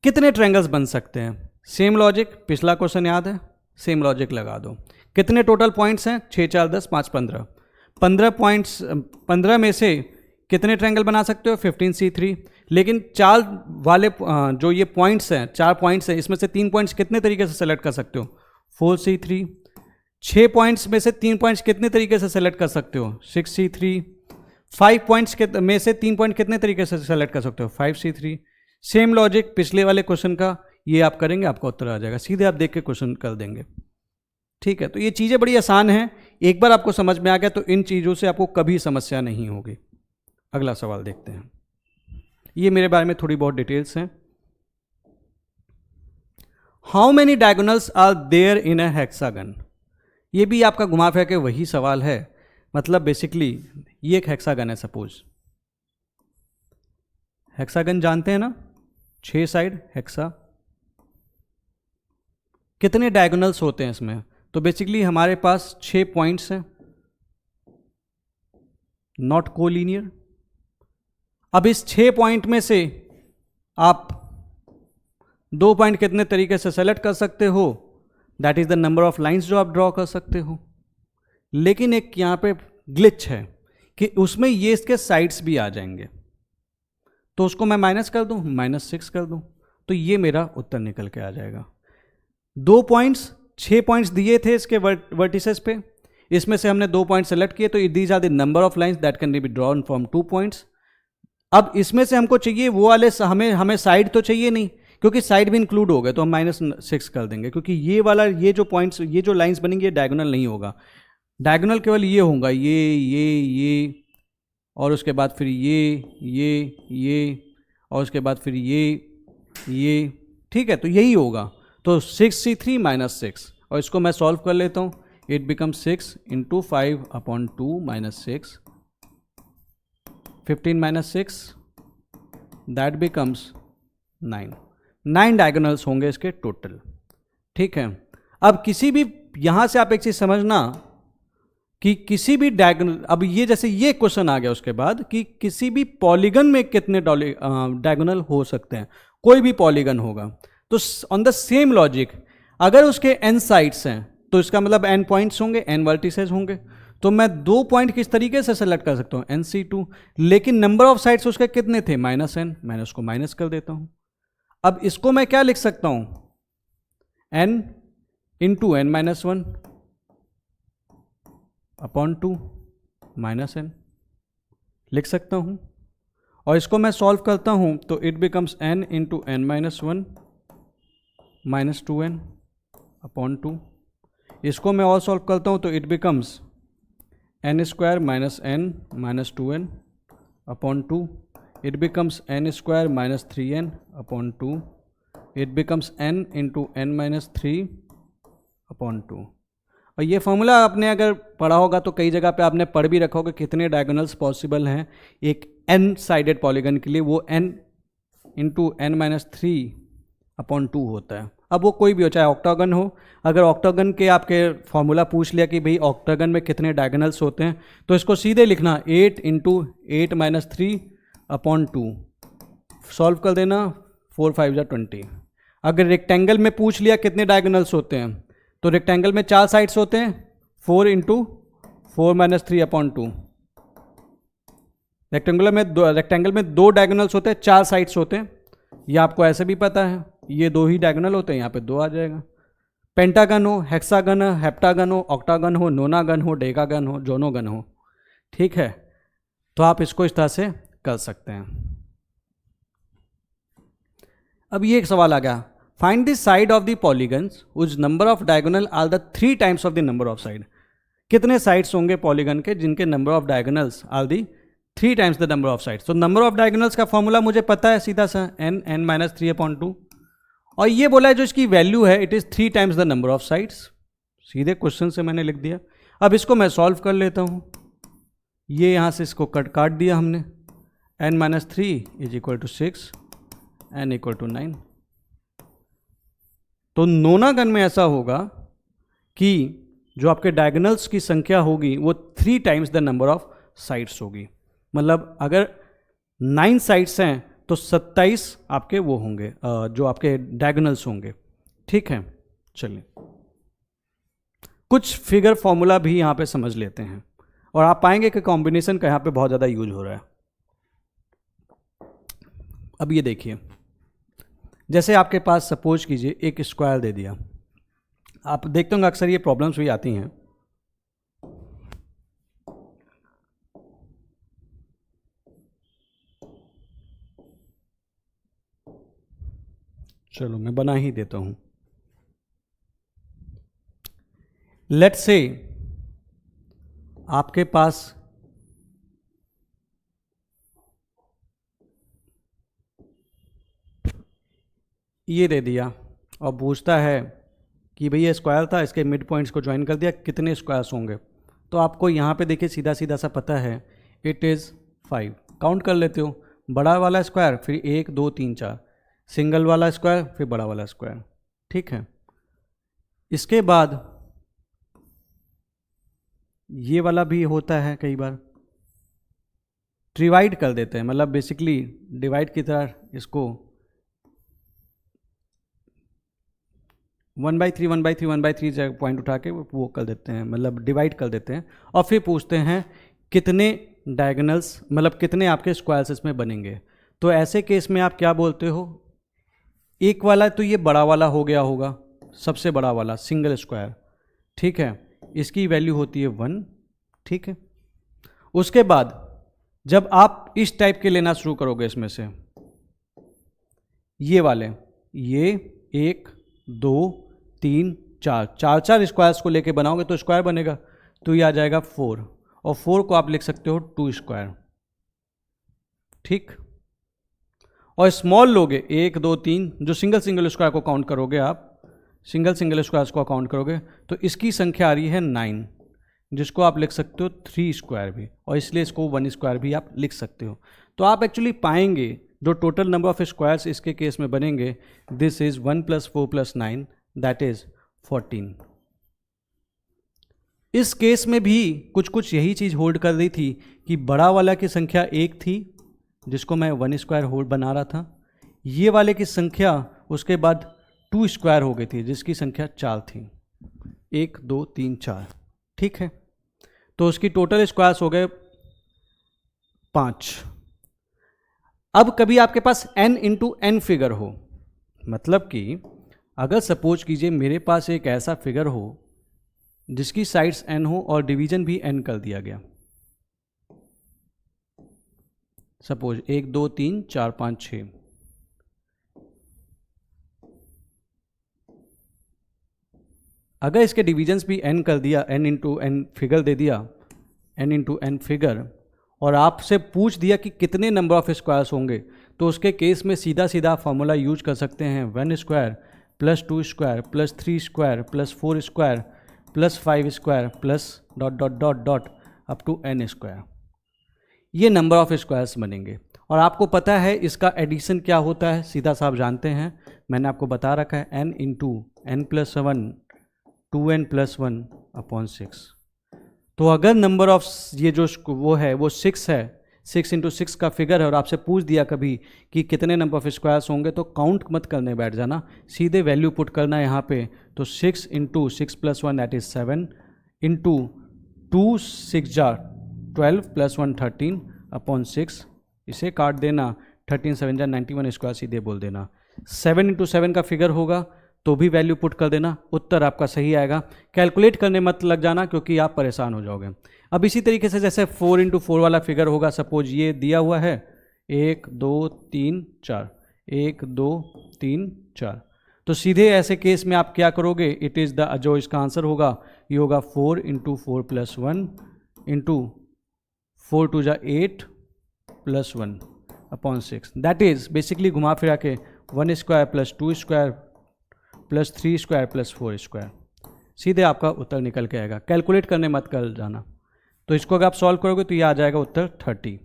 कितने ट्रायंगल्स बन सकते हैं? सेम लॉजिक, पिछला क्वेश्चन याद है, सेम लॉजिक लगा दो। कितने टोटल पॉइंट्स हैं? 6 4 10 5 15। 15 पॉइंट्स, 15 में से कितने ट्रायंगल बना सकते हो? 15C3। लेकिन 4 वाले जो ये पॉइंट्स हैं, 4 पॉइंट्स हैं, इसमें से 3 पॉइंट्स कितने तरीके से सेलेक्ट कर सकते हो? 4C3। 6 पॉइंट्स में से 3 पॉइंट्स कितने तरीके से सेलेक्ट कर सकते हो? 6C3। 5 पॉइंट्स में से 3 पॉइंट कितने तरीके से सेलेक्ट कर सकते हो? 5C3। सेम लॉजिक पिछले वाले क्वेश्चन का, ये आप करेंगे आपका उत्तर आ जाएगा, सीधे आप देख के क्वेश्चन कर देंगे। ठीक है, तो ये चीज़ें बड़ी आसान हैं, एक बार आपको समझ में आ गया तो इन चीज़ों से आपको कभी समस्या नहीं होगी। अगला सवाल देखते हैं, ये मेरे बारे में थोड़ी बहुत डिटेल्स हैं। How many diagonals are there in a hexagon? ये भी आपका घुमा फिरा के वही सवाल है, मतलब बेसिकली ये एक हेक्सागन है। सपोज हेक्सागन जानते हैं ना, 6 साइड हेक्सा। कितने डायगोनल्स होते हैं इसमें? तो बेसिकली हमारे पास 6 पॉइंट्स हैं, नॉट कोलिनियर। अब इस 6 पॉइंट में से आप 2 पॉइंट कितने तरीके से सेलेक्ट कर सकते हो, that is the number of lines जो आप ड्रॉ कर सकते हो। लेकिन एक यहां पे ग्लिच है कि उसमें ये इसके साइड्स भी आ जाएंगे, तो उसको मैं माइनस कर दूं, -6 कर दूं, तो ये मेरा उत्तर निकल के आ जाएगा। 2 पॉइंट्स, 6 पॉइंट्स दिए थे इसके वर्टिसेस पे, इसमें से हमने 2 पॉइंट सेलेक्ट किए, तो these are the number of lines that can be drawn from 2 points. अब इसमें से हमको चाहिए वो वाले, हमें साइड तो चाहिए नहीं, क्योंकि साइड भी इंक्लूड हो गए, तो हम -6 कर देंगे, क्योंकि ये वाला, ये जो पॉइंट्स, ये जो लाइंस बनेंगी, ये डायगोनल नहीं होगा। डायगोनल केवल ये होगा, ये और उसके बाद फिर ये और उसके बाद फिर ये, ठीक है, तो यही होगा। तो 6c3 -6, और इसको मैं सॉल्व कर लेता हूँ। It become 6 × 5/2 -6, 15 - 6, that becomes 9 diagonals होंगे इसके टोटल। ठीक है, अब किसी भी, यहां से आप एक चीज समझना कि किसी भी डायगोनल, अब ये जैसे ये क्वेश्चन आ गया उसके बाद कि किसी भी पॉलीगन में कितने डायगोनल हो सकते हैं, कोई भी पॉलीगन होगा, तो ऑन द सेम लॉजिक अगर उसके n साइड्स हैं तो इसका मतलब n पॉइंट्स होंगे, n वर्टिसेस होंगे, तो मैं 2 पॉइंट किस तरीके से सेलेक्ट कर सकता हूँ, NC2, लेकिन नंबर ऑफ साइड्स उसके कितने थे, -n, मैंने उसको माइनस कर देता हूँ। अब इसको मैं क्या लिख सकता हूँ, n × n-1 /2 -n लिख सकता हूँ, और इसको मैं सॉल्व करता हूँ तो it becomes n × n-1 -2n /2। इसको मैं और सॉल्व करता हूँ तो it becomes n² -n -2n /2। It becomes n² -3n /2। It becomes n × n-3 /2। और ये फॉर्मूला आपने अगर पढ़ा होगा तो कई जगह पे आपने पढ़ भी रखा होगा कितने डायगोनल्स पॉसिबल हैं एक n साइडेड पॉलीगन के लिए, वो n × n-3 /2 होता है। अब वो कोई भी हो, चाहे ऑक्टागन हो, अगर ऑक्टागन के आपके फॉर्मूला पूछ लिया कि भाई ऑक्टागन में कितने डायगोनल्स होते हैं, तो इसको सीधे लिखना 8 × 8 - 3 /2, सॉल्व कर देना, 4 × 5 = 20। अगर रेक्टेंगल में पूछ लिया कितने डायगोनल्स होते हैं, तो रेक्टेंगल में 4 साइड्स होते हैं, 4 × 4 - 3 /2। रेक्टेंगल में 2 डायगोनल्स होते हैं, 4 साइड्स होते हैं, ये आपको ऐसे भी पता है, ये 2 ही डायगोनल होते हैं, यहाँ पे 2 आ जाएगा। पेंटागन हो, हेक्सागन हो, हेप्टागन हो, ऑक्टागन हो, नोनागन हो, डेकागन हो, जोनोगन हो, ठीक है, तो आप इसको इस तरह से कर सकते हैं। अब ये एक सवाल आ गया, find the side of the polygons which number of diagonal are the 3 times of the number of side. कितने साइड्स होंगे पॉलीगन के जिनके number of diagonals are the 3 times the number of sides. तो नंबर ऑफ डायगोनल्स का formula मुझे पता है सीधा सा, n -3 /2, और ये बोला है जो इसकी वैल्यू है it is 3 times the number of sides, सीधे क्वेश्चन से मैंने लिख दिया। अब इसको मैं सॉल्व कर लेता हूँ, ये यहाँ से इसको काट दिया हमने, n - 3 = 6, n = 9। तो नोनागन में ऐसा होगा कि जो आपके डायगोनल्स की संख्या होगी वो 3 times the number of sides होगी, मतलब अगर 9 साइड्स हैं तो 27 आपके वो होंगे जो आपके डायगोनल्स होंगे। ठीक है, चलिए कुछ फिगर फॉर्मूला भी यहाँ पे समझ लेते हैं, और आप पाएंगे कि कॉम्बिनेशन का यहाँ पे बहुत ज़्यादा यूज हो रहा है। अब ये देखिए, जैसे आपके पास सपोज कीजिए एक स्क्वायर दे दिया, आप देखते होंगे अक्सर ये प्रॉब्लम्स भी आती हैं। चलो मैं बना ही देता हूं। लेट्स से आपके पास ये दे दिया और पूछता है कि भई ये स्क्वायर था, इसके मिड पॉइंट्स को ज्वाइन कर दिया, कितने स्क्वायर्स होंगे। तो आपको यहाँ पे देखिए सीधा सीधा सा पता है इट इज़ 5। काउंट कर लेते हो, बड़ा वाला स्क्वायर फिर 1 2 3 4, सिंगल वाला स्क्वायर फिर बड़ा वाला स्क्वायर। ठीक है, इसके बाद ये वाला भी होता है कई बार, डिवाइड कर देते हैं, मतलब बेसिकली डिवाइड की तरह इसको 1/3 1/3 1/3 पॉइंट उठा के वो कर देते हैं, मतलब डिवाइड कर देते हैं। और फिर पूछते हैं कितने डायगोनल्स, मतलब कितने आपके स्क्वायर्स इसमें बनेंगे। तो ऐसे केस में आप क्या बोलते हो, एक वाला तो ये बड़ा वाला हो गया होगा, सबसे बड़ा वाला सिंगल स्क्वायर, ठीक है, इसकी वैल्यू होती है 1, ठीक है। उसके बाद जब आप इस टाइप के लेना शुरू करोगे, इसमें से ये वाले, ये 1 2 3 4 चार चार स्क्वायर्स को लेके बनाओगे तो स्क्वायर बनेगा, तो ये आ जाएगा 4, और 4 को आप लिख सकते हो 2 स्क्वायर, ठीक। और स्मॉल लोगे 1 2 3, जो सिंगल सिंगल स्क्वायर को काउंट करोगे आप, सिंगल सिंगल स्क्वायर्स को काउंट करोगे तो इसकी संख्या आ रही है 9, जिसको आप लिख सकते हो 3 स्क्वायर भी, और इसलिए इसको 1 स्क्वायर भी आप लिख सकते हो। तो आप एक्चुअली पाएंगे जो टोटल नंबर ऑफ स्क्वायर्स इसके केस में बनेंगे, दिस इज 1 + 4 + 9 दैट इज 14। इस केस में भी कुछ कुछ यही चीज़ होल्ड कर रही थी कि बड़ा वाला की संख्या 1 थी, जिसको मैं 1 स्क्वायर होल्ड बना रहा था, ये वाले की संख्या उसके बाद 2 स्क्वायर हो गई थी, जिसकी संख्या 4 थी, 1 2 3 4, ठीक है। तो उसकी टोटल स्क्वायर्स हो गए 5। अब कभी आपके पास n × n फिगर हो, मतलब कि अगर सपोज कीजिए मेरे पास एक ऐसा फिगर हो जिसकी साइड्स n हो और डिवीजन भी n कर दिया गया, सपोज 1 2 3 4 5 6, अगर इसके डिवीजन्स भी n कर दिया, n × n फिगर दे दिया, n × n फिगर, और आपसे पूछ दिया कि कितने नंबर ऑफ स्क्वायर्स होंगे, तो उसके केस में सीधा सीधा फॉर्मूला यूज कर सकते हैं 1 square + 2 square + 3 square + 4 square + 5 square plus ... up to n square. ये नंबर ऑफ स्क्वायर्स बनेंगे। और आपको पता है इसका एडिशन क्या होता है, सीधा सा आप जानते हैं, मैंने आपको बता रखा है, n × n + 1 2n + 1 अपॉन 6। तो अगर नंबर ऑफ ये जो वो है वो 6 है, 6 × 6 का फिगर है, और आपसे पूछ दिया कभी कि कितने नंबर ऑफ स्क्वायर्स होंगे, तो काउंट मत करने बैठ जाना, सीधे वैल्यू पुट करना है यहाँ पे। तो 6 × 6 + 1 दैट इज 7 इंटू 2 6 जा 12 + 1 13 अपॉन 6, इसे काट देना, 13 7 जा 91 स्क्वायर सीधे बोल देना। 7 × 7 का फिगर होगा तो भी वैल्यू पुट कर देना, उत्तर आपका सही आएगा। कैलकुलेट करने मत लग जाना क्योंकि आप परेशान हो जाओगे। अब इसी तरीके से जैसे 4 × 4 वाला फिगर होगा, सपोज ये दिया हुआ है 1 2 3 4 1 2 3 4, तो सीधे ऐसे केस में आप क्या करोगे, इट इज़ द, जो इसका आंसर होगा ये होगा 4 × 4 + 1 इंटू 4 2 जा 8 + 1 अपॉन 6, दैट इज बेसिकली घुमा फिरा के 1 स्क्वायर + 2 स्क्वायर + 3 स्क्वायर + 4 स्क्वायर, सीधे आपका उत्तर निकल के आएगा। कैलकुलेट करने मत कर जाना। तो इसको अगर आप सॉल्व करोगे तो ये आ जाएगा उत्तर 30,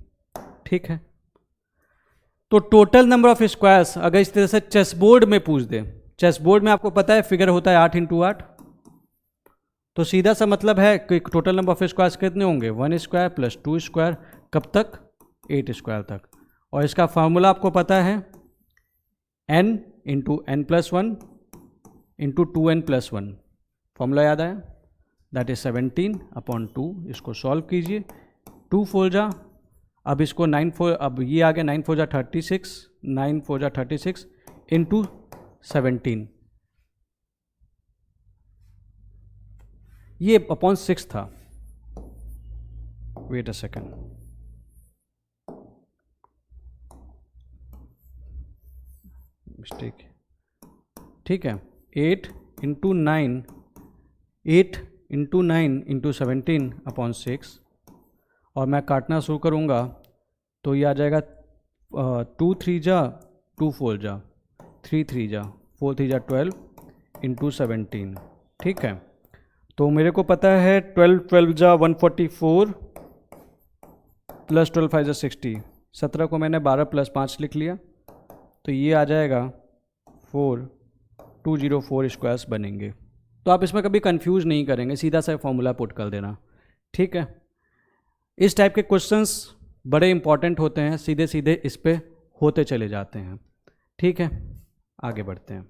ठीक है। तो टोटल नंबर ऑफ स्क्वायर्स अगर इस तरह से चेस बोर्ड में पूछ दे, चेस बोर्ड में आपको पता है फिगर होता है 8 × 8, तो सीधा सा मतलब है कि टोटल नंबर ऑफ स्क्वायर्स कितने होंगे, 1 स्क्वायर + 2 स्क्वायर, कब तक, 8 स्क्वायर तक। और इसका फार्मूला आपको पता है n × n + 1 into 2n + 1, formula याद आया, दैट इज 17 अपॉन 2। इसको सॉल्व कीजिए, 2 4 जा, अब इसको 9 4, अब ये आ गया 9 4 जा 36, 9 4 जा 36 इंटू 17, ये अपॉन 6 था, वेट अ सेकेंड, मिस्टेक, ठीक है, 8 × 9 8 × 9 इंटू 17 अपॉन 6, और मैं काटना शुरू करूँगा तो ये आ जाएगा 2 3 जा 2 4 जा 3 3 जा 4 3 जा 12 इंटू 17, ठीक है। तो मेरे को पता है 12 12 जा 144 प्लस 12 5 जा 60, 17 को मैंने 12 + 5 लिख लिया, तो ये आ जाएगा 4204 स्क्वायर्स बनेंगे। तो आप इसमें कभी कंफ्यूज नहीं करेंगे, सीधा सा फॉर्मूला पुट कर देना, ठीक है। इस टाइप के क्वेश्चंस बड़े इंपॉर्टेंट होते हैं, सीधे सीधे इस पे होते चले जाते हैं। ठीक है, आगे बढ़ते हैं।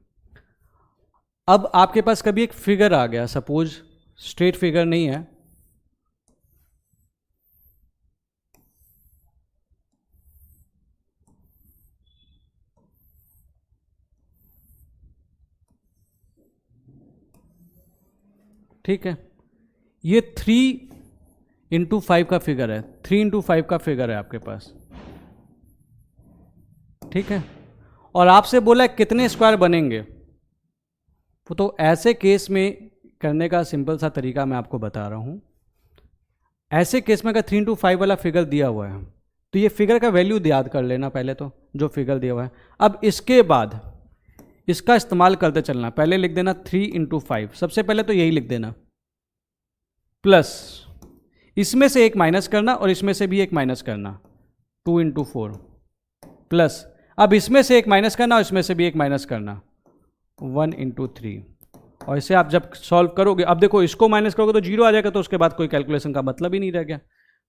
अब आपके पास कभी एक फिगर आ गया, सपोज स्ट्रेट फिगर नहीं है, ठीक है, ये 3×5 का फिगर है, 3×5 का फिगर है आपके पास, ठीक है, और आपसे बोला है कितने स्क्वायर बनेंगे। तो ऐसे केस में करने का सिंपल सा तरीका मैं आपको बता रहा हूं। ऐसे केस में अगर 3×5 वाला फिगर दिया हुआ है तो ये फिगर का वैल्यू याद कर लेना पहले, तो जो फिगर दिया हुआ है। अब इसके बाद इसका इस्तेमाल करते चलना, पहले लिख देना 3×5, सबसे पहले तो यही लिख देना, प्लस इसमें से एक माइनस करना और इसमें से भी एक माइनस करना, 2×4, प्लस अब इसमें से एक माइनस करना और इसमें से भी एक माइनस करना, 1×3। और इसे आप जब सॉल्व करोगे, अब देखो इसको माइनस करोगे तो जीरो आ जाएगा, तो उसके बाद कोई कैलकुलेशन का मतलब ही नहीं रह गया।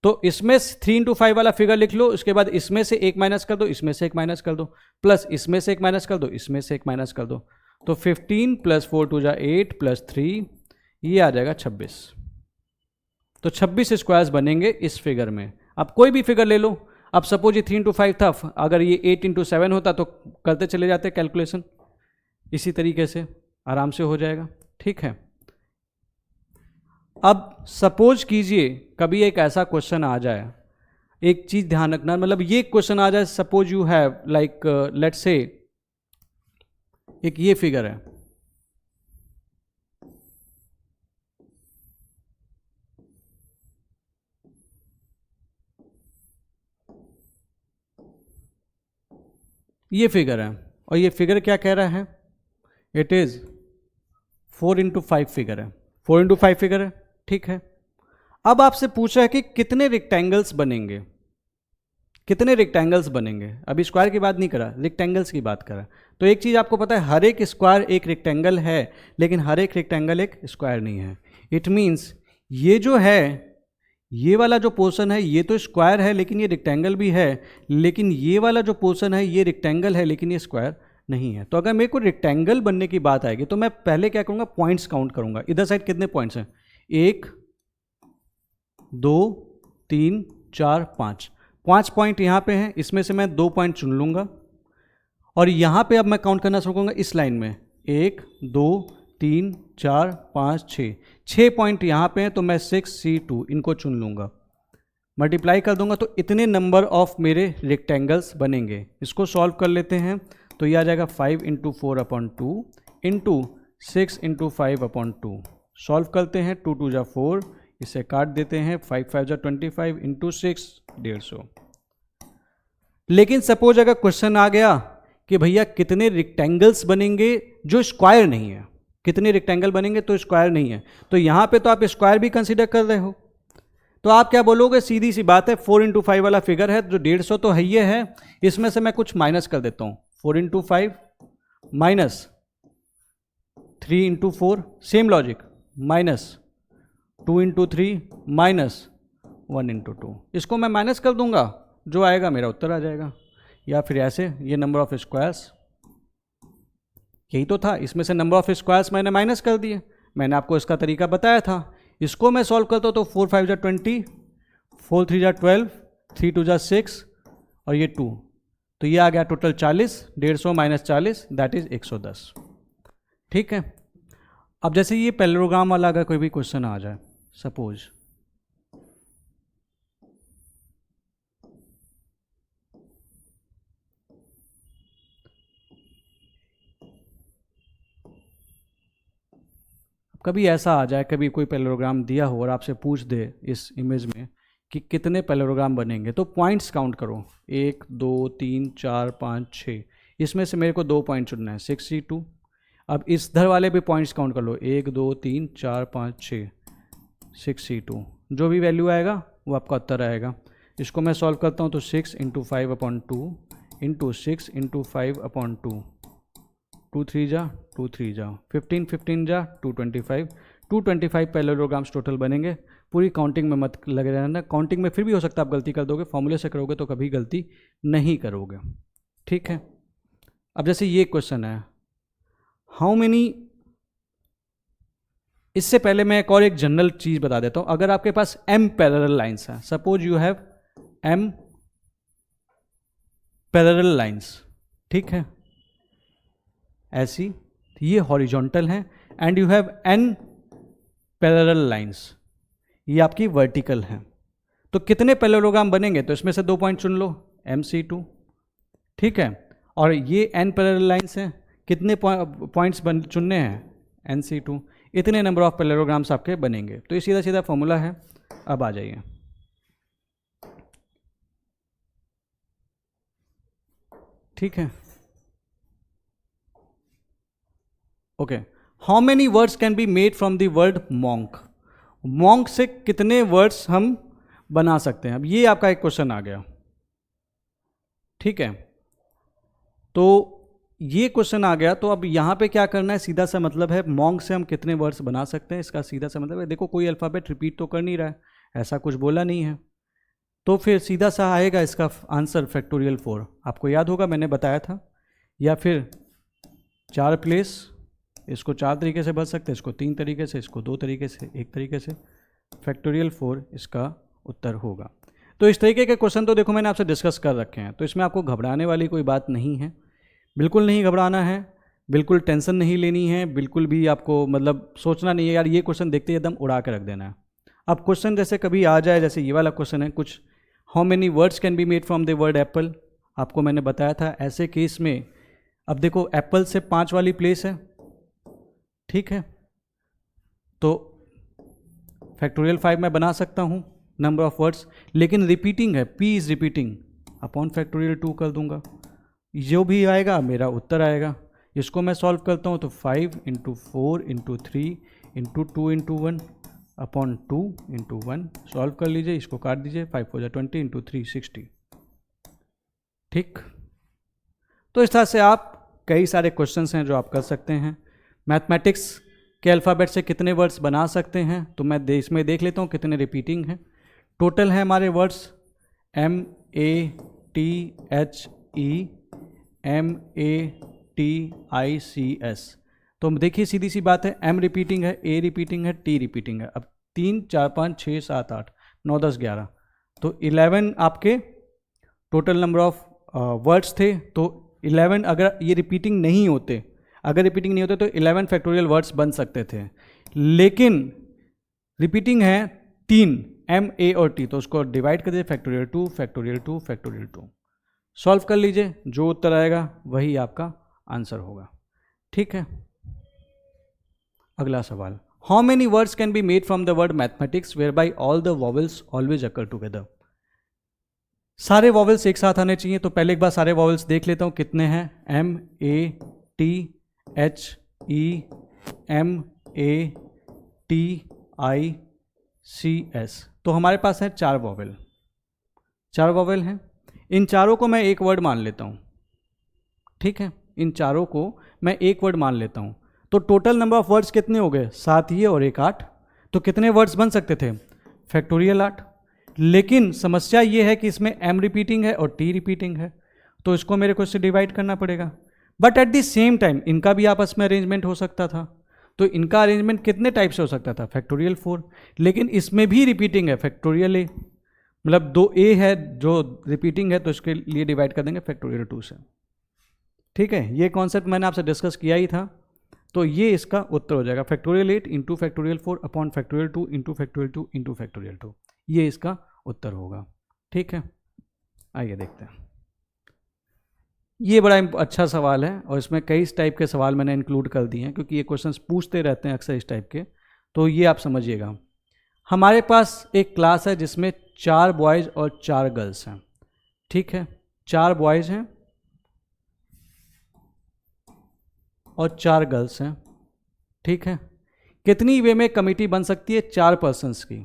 तो इसमें 3×5 वाला फिगर लिख लो, उसके बाद इसमें से एक माइनस कर दो, इसमें से एक माइनस कर दो, प्लस इसमें से एक माइनस कर दो, इसमें से एक माइनस कर दो, तो 15 + 4 = 8 + 3 ये आ जाएगा 26। तो 26 स्क्वायर्स बनेंगे इस फिगर में। अब कोई भी फिगर ले लो, अब सपोज ये 3×5 था, अगर ये 8×7 होता तो करते चले जाते कैलकुलेशन, इसी तरीके से आराम से हो जाएगा। ठीक है, अब सपोज कीजिए कभी एक ऐसा क्वेश्चन आ जाए, एक चीज ध्यान रखना, मतलब ये क्वेश्चन आ जाए, suppose you have like let's say एक ये फिगर है, ये फिगर है, और ये फिगर क्या कह रहा है, इट इज 4×5 फिगर है, 4×5 फिगर है। ठीक है, अब आपसे पूछा है कि कितने रेक्टेंगल्स बनेंगे, कितने रेक्टेंगल्स बनेंगे। अभी स्क्वायर की बात नहीं करा, रेक्टेंगल्स की बात करा। तो एक चीज़ आपको पता है, हर एक स्क्वायर एक रेक्टेंगल है, लेकिन हर एक रेक्टेंगल एक स्क्वायर नहीं है। इट मीन्स ये जो है, ये वाला जो पोर्शन है ये तो स्क्वायर है लेकिन ये रेक्टेंगल भी है, लेकिन ये वाला जो पोर्शन है ये रेक्टेंगल है लेकिन ये स्क्वायर नहीं है। तो अगर मेरे को रेक्टेंगल बनने की बात आएगी तो मैं पहले क्या करूँगा, पॉइंट्स काउंट करूँगा। इधर साइड कितने पॉइंट्स हैं, 1 2 3 4 5, 5 पॉइंट यहाँ पे हैं, इसमें से मैं 2 पॉइंट चुन लूँगा, और यहाँ पे अब मैं काउंट करना शुरू करूँगा इस लाइन में, 1 2 3 4 5 6, 6 पॉइंट यहाँ पे हैं, तो मैं 6C2 इनको चुन लूँगा, मल्टीप्लाई कर दूंगा, तो इतने नंबर ऑफ मेरे रेक्टेंगल्स बनेंगे। इसको सॉल्व कर लेते हैं, तो ये आ जाएगा 5×4/2 इंटू 6×5/2। सॉल्व करते हैं, 2×2 = 4, इसे काट देते हैं, 5×5 = 25 इंटू 6 150। लेकिन सपोज अगर क्वेश्चन आ गया कि भैया कितने रेक्टेंगल्स बनेंगे जो स्क्वायर नहीं है, कितने रेक्टेंगल बनेंगे तो स्क्वायर नहीं है, तो यहाँ पे तो आप स्क्वायर भी कंसीडर कर रहे हो, तो आप क्या बोलोगे, सीधी सी बात है, 4×5 वाला फिगर है जो 150 तो है ही है, इसमें से मैं कुछ माइनस कर देता हूँ, 4×5 minus 3×4, same logic, minus 2×3 minus 1×2, इसको मैं माइनस कर दूंगा, जो आएगा मेरा उत्तर आ जाएगा। या फिर ऐसे, ये नंबर ऑफ स्क्वायर्स यही तो था, इसमें से नंबर ऑफ स्क्वायर्स मैंने माइनस कर दिए, मैंने आपको इसका तरीका बताया था। इसको मैं सॉल्व करता हूँ तो 4×5 = 20, 4×3 = 12, 3×2 = 6 और ये 2, तो ये आ गया टोटल 40, 150 माइनस 40 दैट इज 110। ठीक है, अब जैसे ये पैरेललोग्राम वाला अगर कोई भी क्वेश्चन आ जाए, सपोज कभी ऐसा आ जाए, कभी कोई पैरेललोग्राम दिया हो और आपसे पूछ दे इस इमेज में कि कितने पैरेललोग्राम बनेंगे, तो पॉइंट्स काउंट करो, 1 2 3 4 5 6, इसमें से मेरे को 2 पॉइंट चुनना है, 6C2। अब इस धर वाले भी पॉइंट्स काउंट कर लो, 1 2 3 4 5 6, 6C2, जो भी वैल्यू आएगा वो आपका उत्तर आएगा। इसको मैं सॉल्व करता हूँ तो 6×5/2 इंटू 6×5/2, 2×3 = 2×3 = 15, 15 = 225, 225 पैरेललोग्राम्स टोटल बनेंगे। पूरी काउंटिंग में मत लगे रहना। काउंटिंग में फिर भी हो सकता है आप गलती कर दोगे, फॉर्मूले से करोगे तो कभी गलती नहीं करोगे, ठीक है। अब जैसे ये क्वेश्चन है, हाउ मेनी, इससे पहले मैं एक जनरल चीज बता देता हूं। अगर आपके पास m पैरेलल लाइंस है, suppose you have m parallel lines, ठीक है, ऐसी, ये हॉरिजॉन्टल है, and you have n parallel lines, ये आपकी वर्टिकल है, तो कितने पैरेललोग्राम बनेंगे? तो इसमें से 2 पॉइंट चुन लो, MC2, ठीक है, और ये n पैरेलल लाइंस हैं, कितने पॉइंट्स चुनने हैं? NC2, इतने नंबर ऑफ पैरेललोग्राम्स आपके बनेंगे। तो ये सीधा सीधा फॉर्मूला है। अब आ जाइए, ठीक है, okay. How many words can be made from the word monk? Monk से कितने वर्ड्स हम बना सकते हैं? अब ये आपका एक क्वेश्चन आ गया, ठीक है, तो ये क्वेश्चन आ गया। तो अब यहाँ पे क्या करना है, सीधा सा मतलब है मॉन्क से हम कितने वर्ड्स बना सकते हैं, इसका सीधा सा मतलब है, देखो कोई अल्फ़ाबेट रिपीट तो कर नहीं रहा है, ऐसा कुछ बोला नहीं है, तो फिर सीधा सा आएगा इसका आंसर फैक्टोरियल 4। आपको याद होगा मैंने बताया था, या फिर 4 प्लेस, इसको 4 तरीके से भर सकते हैं, इसको 3 तरीके से, इसको 2 तरीके से, 1 तरीके से, फैक्टोरियल 4 इसका उत्तर होगा। तो इस तरीके के क्वेश्चन तो देखो मैंने आपसे डिस्कस कर रखे हैं, तो इसमें आपको घबराने वाली कोई बात नहीं है, बिल्कुल नहीं घबराना है, बिल्कुल टेंशन नहीं लेनी है, बिल्कुल भी आपको मतलब सोचना नहीं है यार ये क्वेश्चन देखते ही एकदम उड़ा के रख देना है। अब क्वेश्चन जैसे कभी आ जाए, जैसे ये वाला क्वेश्चन है कुछ, how many words can be made from the word Apple, आपको मैंने बताया था ऐसे केस में, अब देखो एप्पल से 5 वाली प्लेस है, ठीक है, तो फैक्टोरियल 5 मैं बना सकता हूँ नंबर ऑफ वर्ड्स, लेकिन रिपीटिंग है, p is repeating, upon factorial 2 कर दूंगा, जो भी आएगा मेरा उत्तर आएगा। इसको मैं सॉल्व करता हूँ तो 5 into 4 into 3 into 2 into 1 upon 2 into 1, solve कर लीजिए, इसको काट दीजिए, 5 4 जा 20 इंटू 3 60, ठीक। तो इस तरह से आप कई सारे क्वेश्चंस हैं जो आप कर सकते हैं। मैथमेटिक्स के अल्फ़ाबेट से कितने वर्ड्स बना सकते हैं, तो मैं इसमें देख लेता हूँ कितने रिपीटिंग हैं। टोटल है हमारे वर्ड्स MATHEMATICS, तो देखिए सीधी सी बात है, M रिपीटिंग है, A रिपीटिंग है, T रिपीटिंग है। अब 3 4 5 6 7 8 9 10 11, तो 11 आपके टोटल नंबर ऑफ वर्ड्स थे। तो 11 अगर ये रिपीटिंग नहीं होते, अगर रिपीटिंग नहीं होते तो 11 फैक्टोरियल वर्ड्स बन सकते थे, लेकिन रिपीटिंग है 3 M A और T, तो उसको डिवाइड कर दीजिए, फैक्टोरियल 2 फैक्टोरियल 2 फैक्टोरियल 2, सॉल्व कर लीजिए, जो उत्तर आएगा वही आपका आंसर होगा, ठीक है। अगला सवाल, how many words can be made from the word mathematics whereby all the vowels always occur together? सारे वॉवल्स एक साथ आने चाहिए, तो पहले एक बार सारे वॉवल्स देख लेता हूँ कितने हैं, MATHEMATICS, तो हमारे पास है 4 वॉवल, 4 वॉवल हैं। इन चारों को मैं एक वर्ड मान लेता हूँ, ठीक है, इन चारों को मैं एक वर्ड मान लेता हूँ, तो टोटल नंबर ऑफ वर्ड्स कितने हो गए, 7 ये और 1 8, तो कितने वर्ड्स बन सकते थे, फैक्टोरियल 8। लेकिन समस्या ये है कि इसमें M रिपीटिंग है और T रिपीटिंग है, तो इसको मेरे को इससे डिवाइड करना पड़ेगा, but at the same time इनका भी आपस में अरेंजमेंट हो सकता था, तो इनका अरेंजमेंट कितने टाइप से हो सकता था, फैक्टोरियल 4, लेकिन इसमें भी रिपीटिंग है, फैक्टोरियल A, मतलब 2A है जो रिपीटिंग है, तो इसके लिए डिवाइड कर देंगे फैक्टोरियल 2 से, ठीक है। ये कॉन्सेप्ट मैंने आपसे डिस्कस किया ही था, तो ये इसका उत्तर हो जाएगा, factorial 8 into factorial 4 upon factorial 2 into factorial 2 into factorial 2, ये इसका उत्तर होगा, ठीक है। आइए देखते हैं, ये बड़ा अच्छा सवाल है और इसमें कई टाइप के सवाल मैंने इंक्लूड कर दिए हैं, क्योंकि ये क्वेश्चंस पूछते रहते हैं अक्सर इस टाइप के, तो ये आप समझिएगा। हमारे पास एक क्लास है जिसमें 4 बॉयज़ और 4 गर्ल्स हैं, ठीक है, 4 बॉयज़ हैं और 4 गर्ल्स हैं, ठीक है। कितनी वे में कमेटी बन सकती है 4 पर्सन्स की,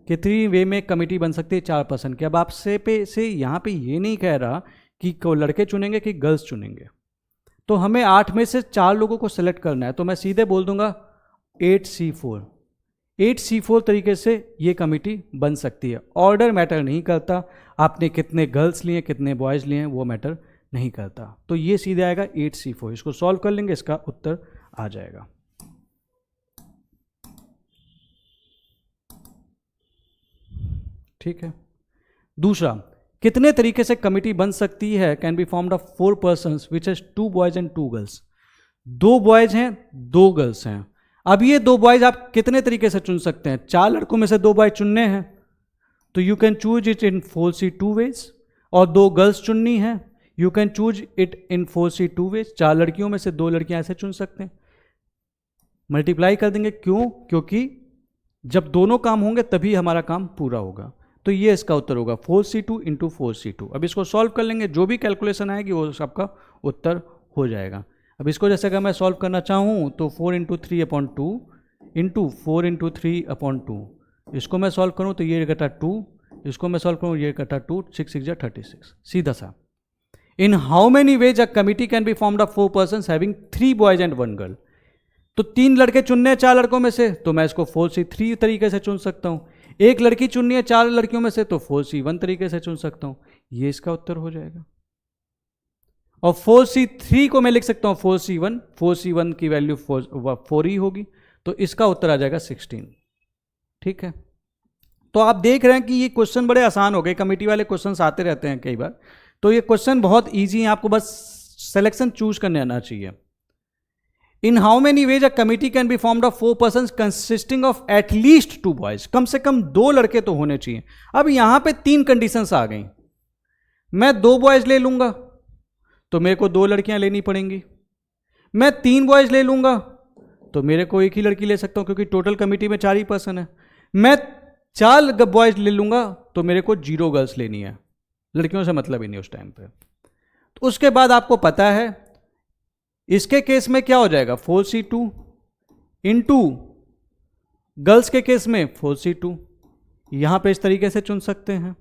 कितनी वे में कमेटी बन सकती है 4 पर्सन की। अब आपसे से यहाँ पे ये नहीं कह रहा कि को लड़के चुनेंगे कि गर्ल्स चुनेंगे, तो हमें 8 में से 4 लोगों को सेलेक्ट करना है, तो मैं सीधे बोल दूंगा 8C4, 8C4 तरीके से ये कमिटी बन सकती है। ऑर्डर मैटर नहीं करता, आपने कितने गर्ल्स लिए कितने बॉयज़ लिए हैं वो मैटर नहीं करता। तो ये सीधे आएगा 8C4। इसको सॉल्व कर लेंगे, इसका उत्तर आ जाएगा। ठीक है। दूसरा, कितने तरीके से कमिटी बन सकती है? Can be formed of 4 persons which has 2 boys and 2 girls. 2 boys हैं 2 गर्ल्स हैं। अब ये 2 बॉयज आप कितने तरीके से चुन सकते हैं? 4 लड़कों में से 2 बॉयज चुनने हैं तो you can choose it in 4C2 ways, और 2 गर्ल्स चुननी है, you can choose it in 4C2 ways. 4 लड़कियों में से 2 लड़कियां ऐसे चुन सकते हैं, मल्टीप्लाई कर देंगे। क्यों? क्योंकि जब दोनों काम होंगे तभी हमारा काम पूरा होगा। तो ये इसका उत्तर होगा 4C2 इंटू 4C2। अब इसको सॉल्व कर लेंगे, जो भी कैलकुलेशन आएगी वो सबका उत्तर हो जाएगा। अब इसको जैसे अगर मैं सॉल्व करना चाहूँ तो 4 इंटू 3/2 इंटू 4 इंटू 3/2, इसको मैं सॉल्व करूँ तो ये घटा 2, इसको मैं सॉल्व करूँ ये घटा 2, 6 6 36, सीधा सा। इन how many ways a committee can be formed of 4 persons having 3 boys and 1 girl. तो 3 लड़के चुनने हैं 4 लड़कों में से, तो मैं इसको 4C3 तरीके से चुन सकता हूँ। एक लड़की चुननी है 4 लड़कियों में से, तो 4C1 तरीके से चुन सकता हूँ। ये इसका उत्तर हो जाएगा। और 4C3 को मैं लिख सकता हूँ 4C1, 4C1 की वैल्यू 4 ही होगी, तो इसका उत्तर आ जाएगा 16। ठीक है। तो आप देख रहे हैं कि ये क्वेश्चन बड़े आसान हो गए। कमेटी वाले क्वेश्चन आते रहते हैं कई बार, तो ये क्वेश्चन बहुत ईजी है, आपको बस सिलेक्शन चूज करने आना चाहिए। In how many ways a committee can be formed of 4 persons consisting of at least 2 boys. कम से कम 2 लड़के तो होने चाहिए। अब यहां पे 3 कंडीशंस आ गई। मैं 2 बॉयज ले लूंगा तो मेरे को 2 लड़कियां लेनी पड़ेंगी। मैं 3 बॉयज ले लूंगा तो मेरे को 1 ही लड़की ले सकता हूं, क्योंकि टोटल कमिटी में 4 ही पर्सन है। मैं 4 बॉयज ले लूंगा तो मेरे को 0 गर्ल्स लेनी है, लड़कियों से मतलब ही नहीं उस टाइम पे। तो उसके बाद आपको पता है इसके केस में क्या हो जाएगा, 4C2 इंटू गर्ल्स के केस में 4C2। यहां पे इस तरीके से चुन सकते हैं।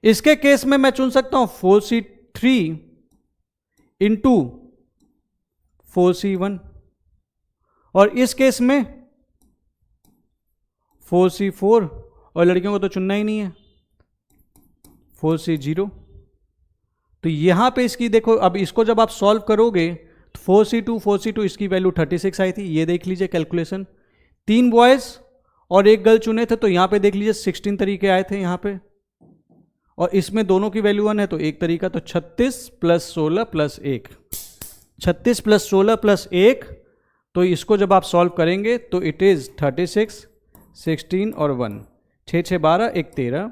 इसके केस में मैं चुन सकता हूं 4C3 इंटू 4C1, और इस केस में 4C4, और लड़कियों को तो चुनना ही नहीं है, 4C0। तो यहां पे इसकी देखो, अब इसको जब आप सॉल्व करोगे तो 4C2 इसकी वैल्यू 36 आई थी। ये देख लीजिए कैलकुलेशन, 3 बॉयज और 1 गर्ल चुने थे, तो यहां पे देख लीजिए 16 तरीके आए थे यहां पे, और इसमें दोनों की वैल्यू 1 है तो एक तरीका, तो 36 प्लस 16 प्लस 1, 36 प्लस 16 प्लस 1। तो इसको जब आप सॉल्व करेंगे तो इट इज 36, 16 और 1, 6 6 12, 1 13,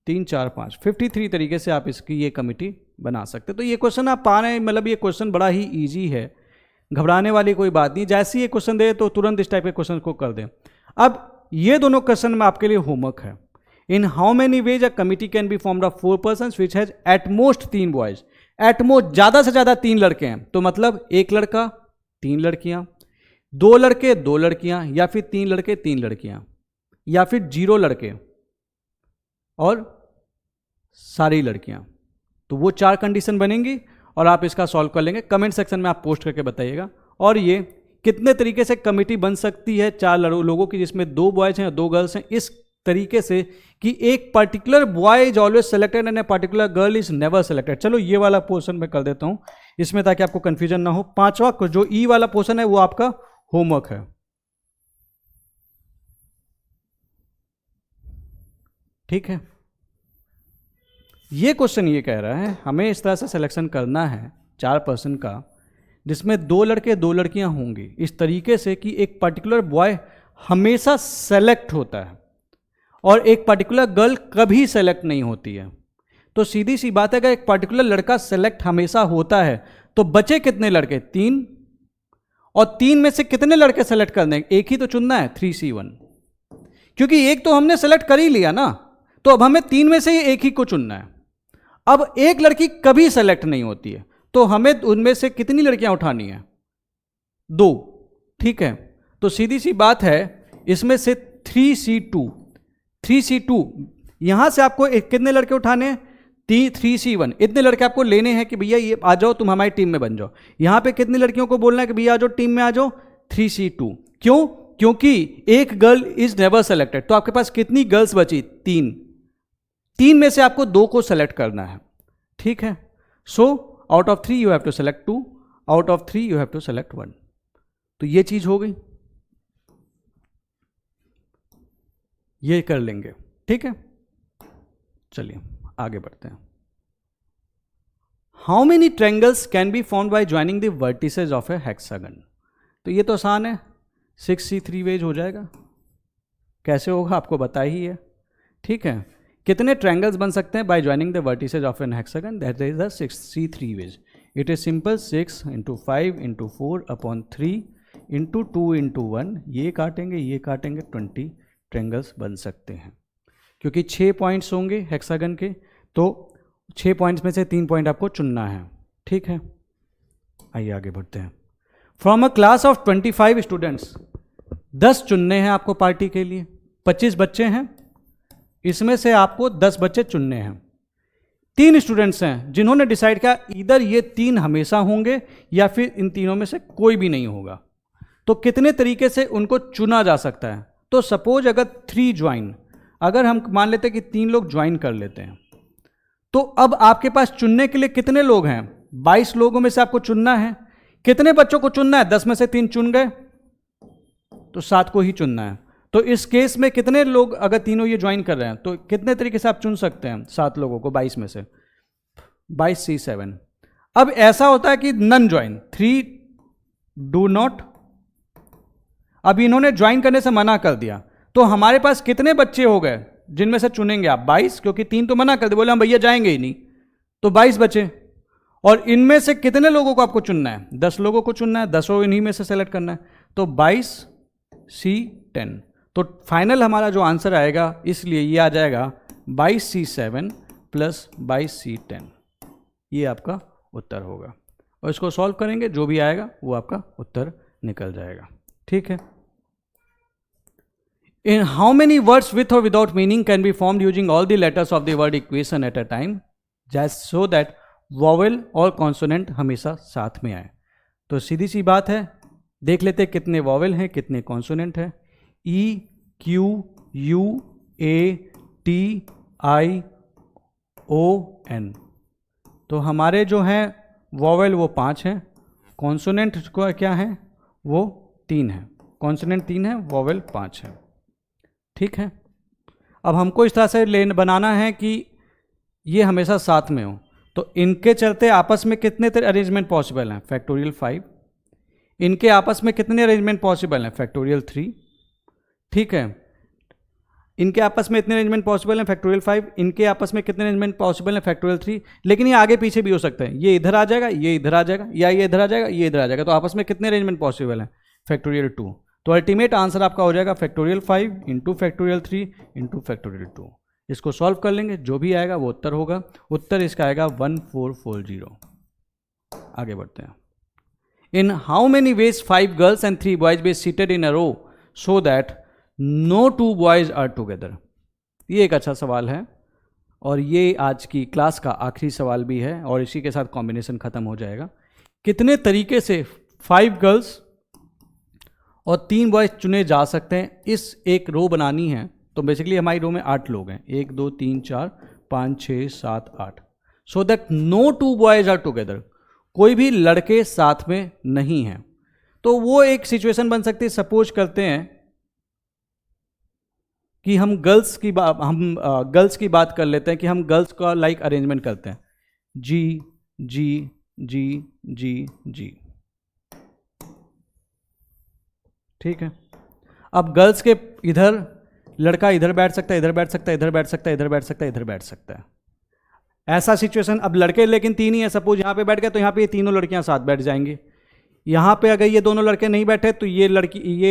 3 4 5, 53 तरीके से आप इसकी ये कमिटी बना सकते। तो ये क्वेश्चन आप पा रहे हैं, मतलब ये क्वेश्चन बड़ा ही इजी है, घबराने वाली कोई बात नहीं। जैसे ही ये क्वेश्चन दे तो तुरंत इस टाइप के क्वेश्चन को कर दें। अब ये दोनों क्वेश्चन में आपके लिए होमवर्क है। In how many ways a committee can be formed of 4 persons which has at most 3 boys. At most ज्यादा से ज्यादा 3 लड़के हैं, तो मतलब 1 लड़का 3 लड़कियां, 2 लड़के 2 लड़कियां, या फिर 3 लड़के 3 लड़कियां, या फिर 0 लड़के और सारी लड़कियां। तो वो 4 कंडीशन बनेंगी और आप इसका सॉल्व कर लेंगे। कमेंट सेक्शन में आप पोस्ट करके बताइएगा। और ये कितने तरीके से कमेटी बन सकती है 4 लोगों की, जिसमें 2 बॉयज हैं और 2 गर्ल्स हैं, इस तरीके से कि एक particular boy is always selected and a particular girl is never selected. चलो ये वाला पोर्शन मैं कर देता हूं इसमें, ताकि आपको कंफ्यूजन ना हो। 5वां जो ई वाला पोर्शन है वो आपका होमवर्क है। ठीक है। ये क्वेश्चन ये कह रहा है हमें इस तरह से सिलेक्शन करना है 4 पर्सन का, जिसमें 2 लड़के 2 लड़कियां होंगी, इस तरीके से कि एक पर्टिकुलर बॉय हमेशा सेलेक्ट होता है और एक पर्टिकुलर गर्ल कभी सेलेक्ट नहीं होती है। तो सीधी सी बात है, अगर एक पर्टिकुलर लड़का सेलेक्ट हमेशा होता है तो बचे कितने लड़के, 3, और 3 में से कितने लड़के सेलेक्ट करने हैं, एक ही तो चुनना है, 3C1, क्योंकि एक तो हमने सेलेक्ट कर ही लिया ना, तो अब हमें 3 में से ही एक ही को चुनना है। अब एक लड़की कभी सेलेक्ट नहीं होती है, तो हमें उनमें से कितनी लड़कियां उठानी है, 2। ठीक है। तो सीधी सी बात है, इसमें से 3C2 यहां से आपको कितने लड़के उठाने हैं, 3C1, इतने लड़के आपको लेने हैं कि भैया ये आ जाओ, तुम हमारी टीम में बन जाओ। यहां पे कितनी लड़कियों को बोलना है कि भैया आ जाओ टीम में आ जाओ, 3C2। क्यों? क्योंकि एक गर्ल इज नेवर सेलेक्टेड, तो आपके पास कितनी गर्ल्स बची? 3। 3 में से आपको 2 को सेलेक्ट करना है, ठीक है। So out of 3 you have to select 2, out of 3 you have to select 1। तो ये चीज हो गई, ये कर लेंगे, ठीक है। चलिए आगे बढ़ते हैं। How many triangles can be formed by joining the vertices of A hexagon? तो ये तो आसान है, 6c3 वेज हो जाएगा। कैसे होगा आपको बता ही है, ठीक है। कितने ट्रायंगल्स बन सकते हैं by joining the vertices of an hexagon? That is the 6c3 ways. It is simple, 6 × 5 × 4/3 × 2 × 1, ये काटेंगे ये काटेंगे, 20 ट्रायंगल्स बन सकते हैं। क्योंकि 6 पॉइंट्स होंगे हेक्सागन के, तो 6 पॉइंट्स में से 3 पॉइंट आपको चुनना है, ठीक है। आइए आगे बढ़ते हैं। From a class of 25 students, 10 चुनने हैं आपको पार्टी के लिए। 25 बच्चे हैं, इसमें से आपको 10 बच्चे चुनने हैं। 3 स्टूडेंट्स हैं जिन्होंने डिसाइड किया इधर ये 3 हमेशा होंगे या फिर इन तीनों में से कोई भी नहीं होगा। तो कितने तरीके से उनको चुना जा सकता है? तो सपोज अगर 3 ज्वाइन, अगर हम मान लेते हैं कि 3 लोग ज्वाइन कर लेते हैं, तो अब आपके पास चुनने के लिए कितने लोग हैं? 22 लोगों में से आपको चुनना है। कितने बच्चों को चुनना है? 10 में से 3 चुन गए, तो 7 को ही चुनना है। तो इस केस में कितने लोग, अगर तीनों ये ज्वाइन कर रहे हैं, तो कितने तरीके से आप चुन सकते हैं 7 लोगों को 22 में से? 22c7। अब ऐसा होता है कि नन ज्वाइन, 3 डू नॉट, अब इन्होंने ज्वाइन करने से मना कर दिया, तो हमारे पास कितने बच्चे हो गए जिनमें से चुनेंगे आप? 22, क्योंकि 3 तो मना कर दे, बोले हम भैया जाएंगे ही नहीं, तो 22 बचे। और इनमें से कितने लोगों को आपको चुनना है? 10 लोगों को चुनना है, 10 इन्हीं में से सेलेक्ट करना है, तो 22c10। तो फाइनल हमारा जो आंसर आएगा, इसलिए ये आ जाएगा 22c7 + 22c10, ये आपका उत्तर होगा। और इसको सॉल्व करेंगे, जो भी आएगा वो आपका उत्तर निकल जाएगा, ठीक है। In how many words with or without meaning can be formed using all the letters of the word equation at a time, just so that vowel और consonant हमेशा साथ में आए? तो सीधी सी बात है, देख लेते हैं कितने वॉवेल हैं, कितने कॉन्सोनेंट हैं। E, Q, U, A, T, I, O, N। तो हमारे जो हैं वॉवेल वो 5 हैं, कॉन्सोनेंट को क्या है वो 3 है। कॉन्सोनेंट 3 है, वॉवेल 5 है, ठीक है। अब हमको इस तरह से बनाना है कि ये हमेशा साथ में हो, तो इनके चलते आपस में कितने अरेंजमेंट पॉसिबल हैं? फैक्टोरियल 5। इनके आपस में कितने अरेंजमेंट पॉसिबल हैं? फैक्टोरियल 3, ठीक है। इनके आपस में इतने अरेंजमेंट पॉसिबल हैं, फैक्टोरियल 5। इनके आपस में कितने अरेंजमेंट पॉसिबल हैं? फैक्टोरियल 3। लेकिन ये आगे पीछे भी हो सकते हैं, ये इधर आ जाएगा, ये इधर आ जाएगा, या ये इधर आ जाएगा, ये इधर आ जाएगा। तो आपस में कितने अरेंजमेंट पॉसिबल हैं? फैक्टोरियल 2। तो अल्टीमेट आंसर आपका हो जाएगा फैक्टोरियल 5 × फैक्टोरियल 3 × फैक्टोरियल 2। इसको सॉल्व कर लेंगे, जो भी आएगा वो उत्तर होगा। उत्तर इसका आएगा 1440। आगे बढ़ते हैं। In how many ways 5 girls and 3 boys be seated in a row so that no 2 boys are together? ये एक अच्छा सवाल है, और ये आज की क्लास का आखिरी सवाल भी है, और इसी के साथ कॉम्बिनेशन खत्म हो जाएगा। कितने तरीके से 5 गर्ल्स और 3 बॉयज चुने जा सकते हैं? इस एक रो बनानी है, तो बेसिकली हमारी रो में 8 लोग हैं, 1 2 3 4 5 6 7 8, so that no 2 boys are together, कोई भी लड़के साथ में नहीं हैं। तो वो एक सिचुएशन बन सकती है, सपोज करते हैं कि हम गर्ल्स की बात कर लेते हैं, कि हम गर्ल्स का लाइक अरेंजमेंट करते हैं, जी जी जी जी जी, ठीक है। अब गर्ल्स के इधर लड़का इधर बैठ सकता है, इधर बैठ सकता है, इधर बैठ सकता है, इधर बैठ सकता है, इधर बैठ सकता है, ऐसा सिचुएशन। अब लड़के लेकिन 3 ही है, सपोज यहाँ पे बैठ गए, तो यहाँ पे ये तीनों लड़कियां साथ बैठ जाएंगी। यहाँ पे अगर ये दोनों लड़के नहीं बैठे, तो ये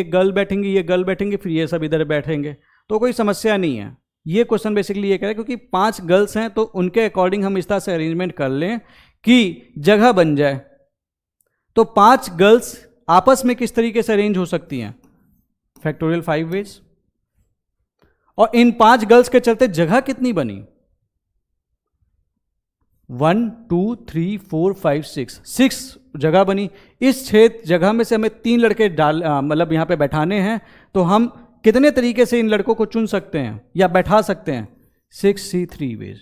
गर्ल बैठेंगी, ये गर्ल बैठेंगी, फिर ये सब इधर बैठेंगे, तो कोई समस्या नहीं है। ये क्वेश्चन बेसिकली ये कह रहा है, क्योंकि 5 गर्ल्स हैं, तो उनके अकॉर्डिंग हम इस तरह से अरेंजमेंट कर लें कि जगह बन जाए। तो 5 गर्ल्स आपस में किस तरीके से अरेंज हो सकती हैं? Factorial 5 ways. और इन 5 गर्ल्स के चलते जगह कितनी बनी? 1 2 3 4 5 6 जगह बनी। इस 6 जगह में से हमें 3 लड़के मतलब यहाँ पे बैठाने हैं, तो हम कितने तरीके से इन लड़कों को चुन सकते हैं या बैठा सकते हैं? 6C 3 veg.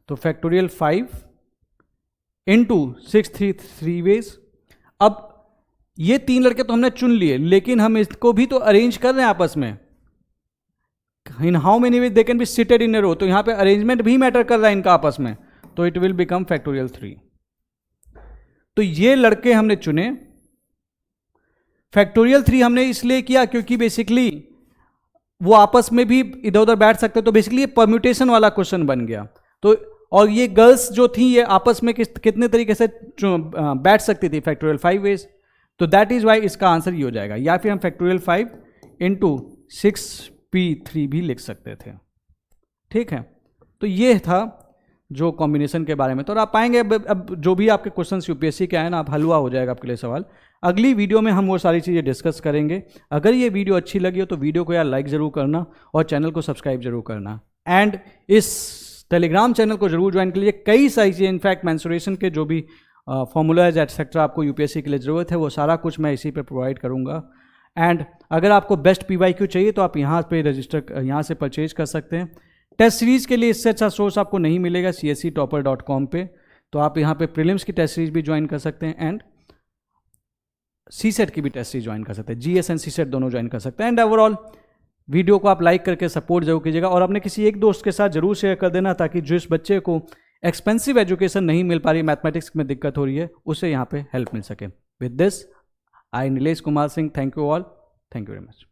तो फैक्टोरियल 5 इंटू 6 3 वेज। अब ये 3 लड़के तो हमने चुन लिए, लेकिन हम इसको भी तो अरेंज कर रहे हैं आपस में। In how many ways they can be seated in a row, तो यहां पे अरेंजमेंट भी मैटर कर रहा है इनका आपस में, तो इट विल बिकम फैक्टोरियल 3। तो ये लड़के हमने चुने। फैक्टोरियल 3 हमने इसलिए किया क्योंकि बेसिकली वो आपस में भी इधर उधर बैठ सकते, तो बेसिकली ये परम्यूटेशन वाला क्वेश्चन बन गया। तो और ये गर्ल्स जो थी ये आपस में कितने तरीके से बैठ सकती थी? Factorial 5 ways. तो दैट इज वाई इसका आंसर ये हो जाएगा, या फिर हम फैक्टोरियल 5 इंटू 6p3 भी लिख सकते थे। ठीक है, तो ये था जो कॉम्बिनेशन के बारे में। तो आप पाएंगे अब जो भी आपके क्वेश्चंस यूपीएससी के आए ना, आप हलवा हो जाएगा आपके लिए सवाल। अगली वीडियो में हम वो सारी चीज़ें डिस्कस करेंगे। अगर ये वीडियो अच्छी लगी हो तो वीडियो को यार लाइक ज़रूर करना और चैनल को सब्सक्राइब जरूर करना। एंड इस टेलीग्राम चैनल को जरूर ज्वाइन कीजिए। कई सारी चीज़ें, इनफैक्ट मेंसुरेशन के जो भी फॉर्मूलाज एटसेट्रा आपको यूपीएससी के लिए ज़रूरत है, वो सारा कुछ मैं इसी पे प्रोवाइड करूँगा। एंड अगर आपको बेस्ट पीवाईक्यू चाहिए तो आप यहाँ पे रजिस्टर, यहाँ से परचेज कर सकते हैं। टेस्ट सीरीज़ के लिए इससे अच्छा सोर्स आपको नहीं मिलेगा csctopper.com पे, तो आप यहाँ पे प्रीलिम्स की टेस्ट सीरीज भी ज्वाइन कर सकते हैं एंड सीसेट की भी टेस्ट सीरीज ज्वाइन कर सकते हैं। जीएस एंड सीसेट दोनों ज्वाइन कर सकते हैं। एंड ओवरऑल वीडियो को आप लाइक करके सपोर्ट जरूर कीजिएगा और अपने किसी एक दोस्त के साथ जरूर शेयर कर देना, ताकि जिस बच्चे को एक्सपेंसिव एजुकेशन नहीं मिल पा रही, मैथमेटिक्स में दिक्कत हो रही है, उसे यहाँ पे हेल्प मिल सके। With this I Nilesh Kumar Singh, thank you all, thank you very much.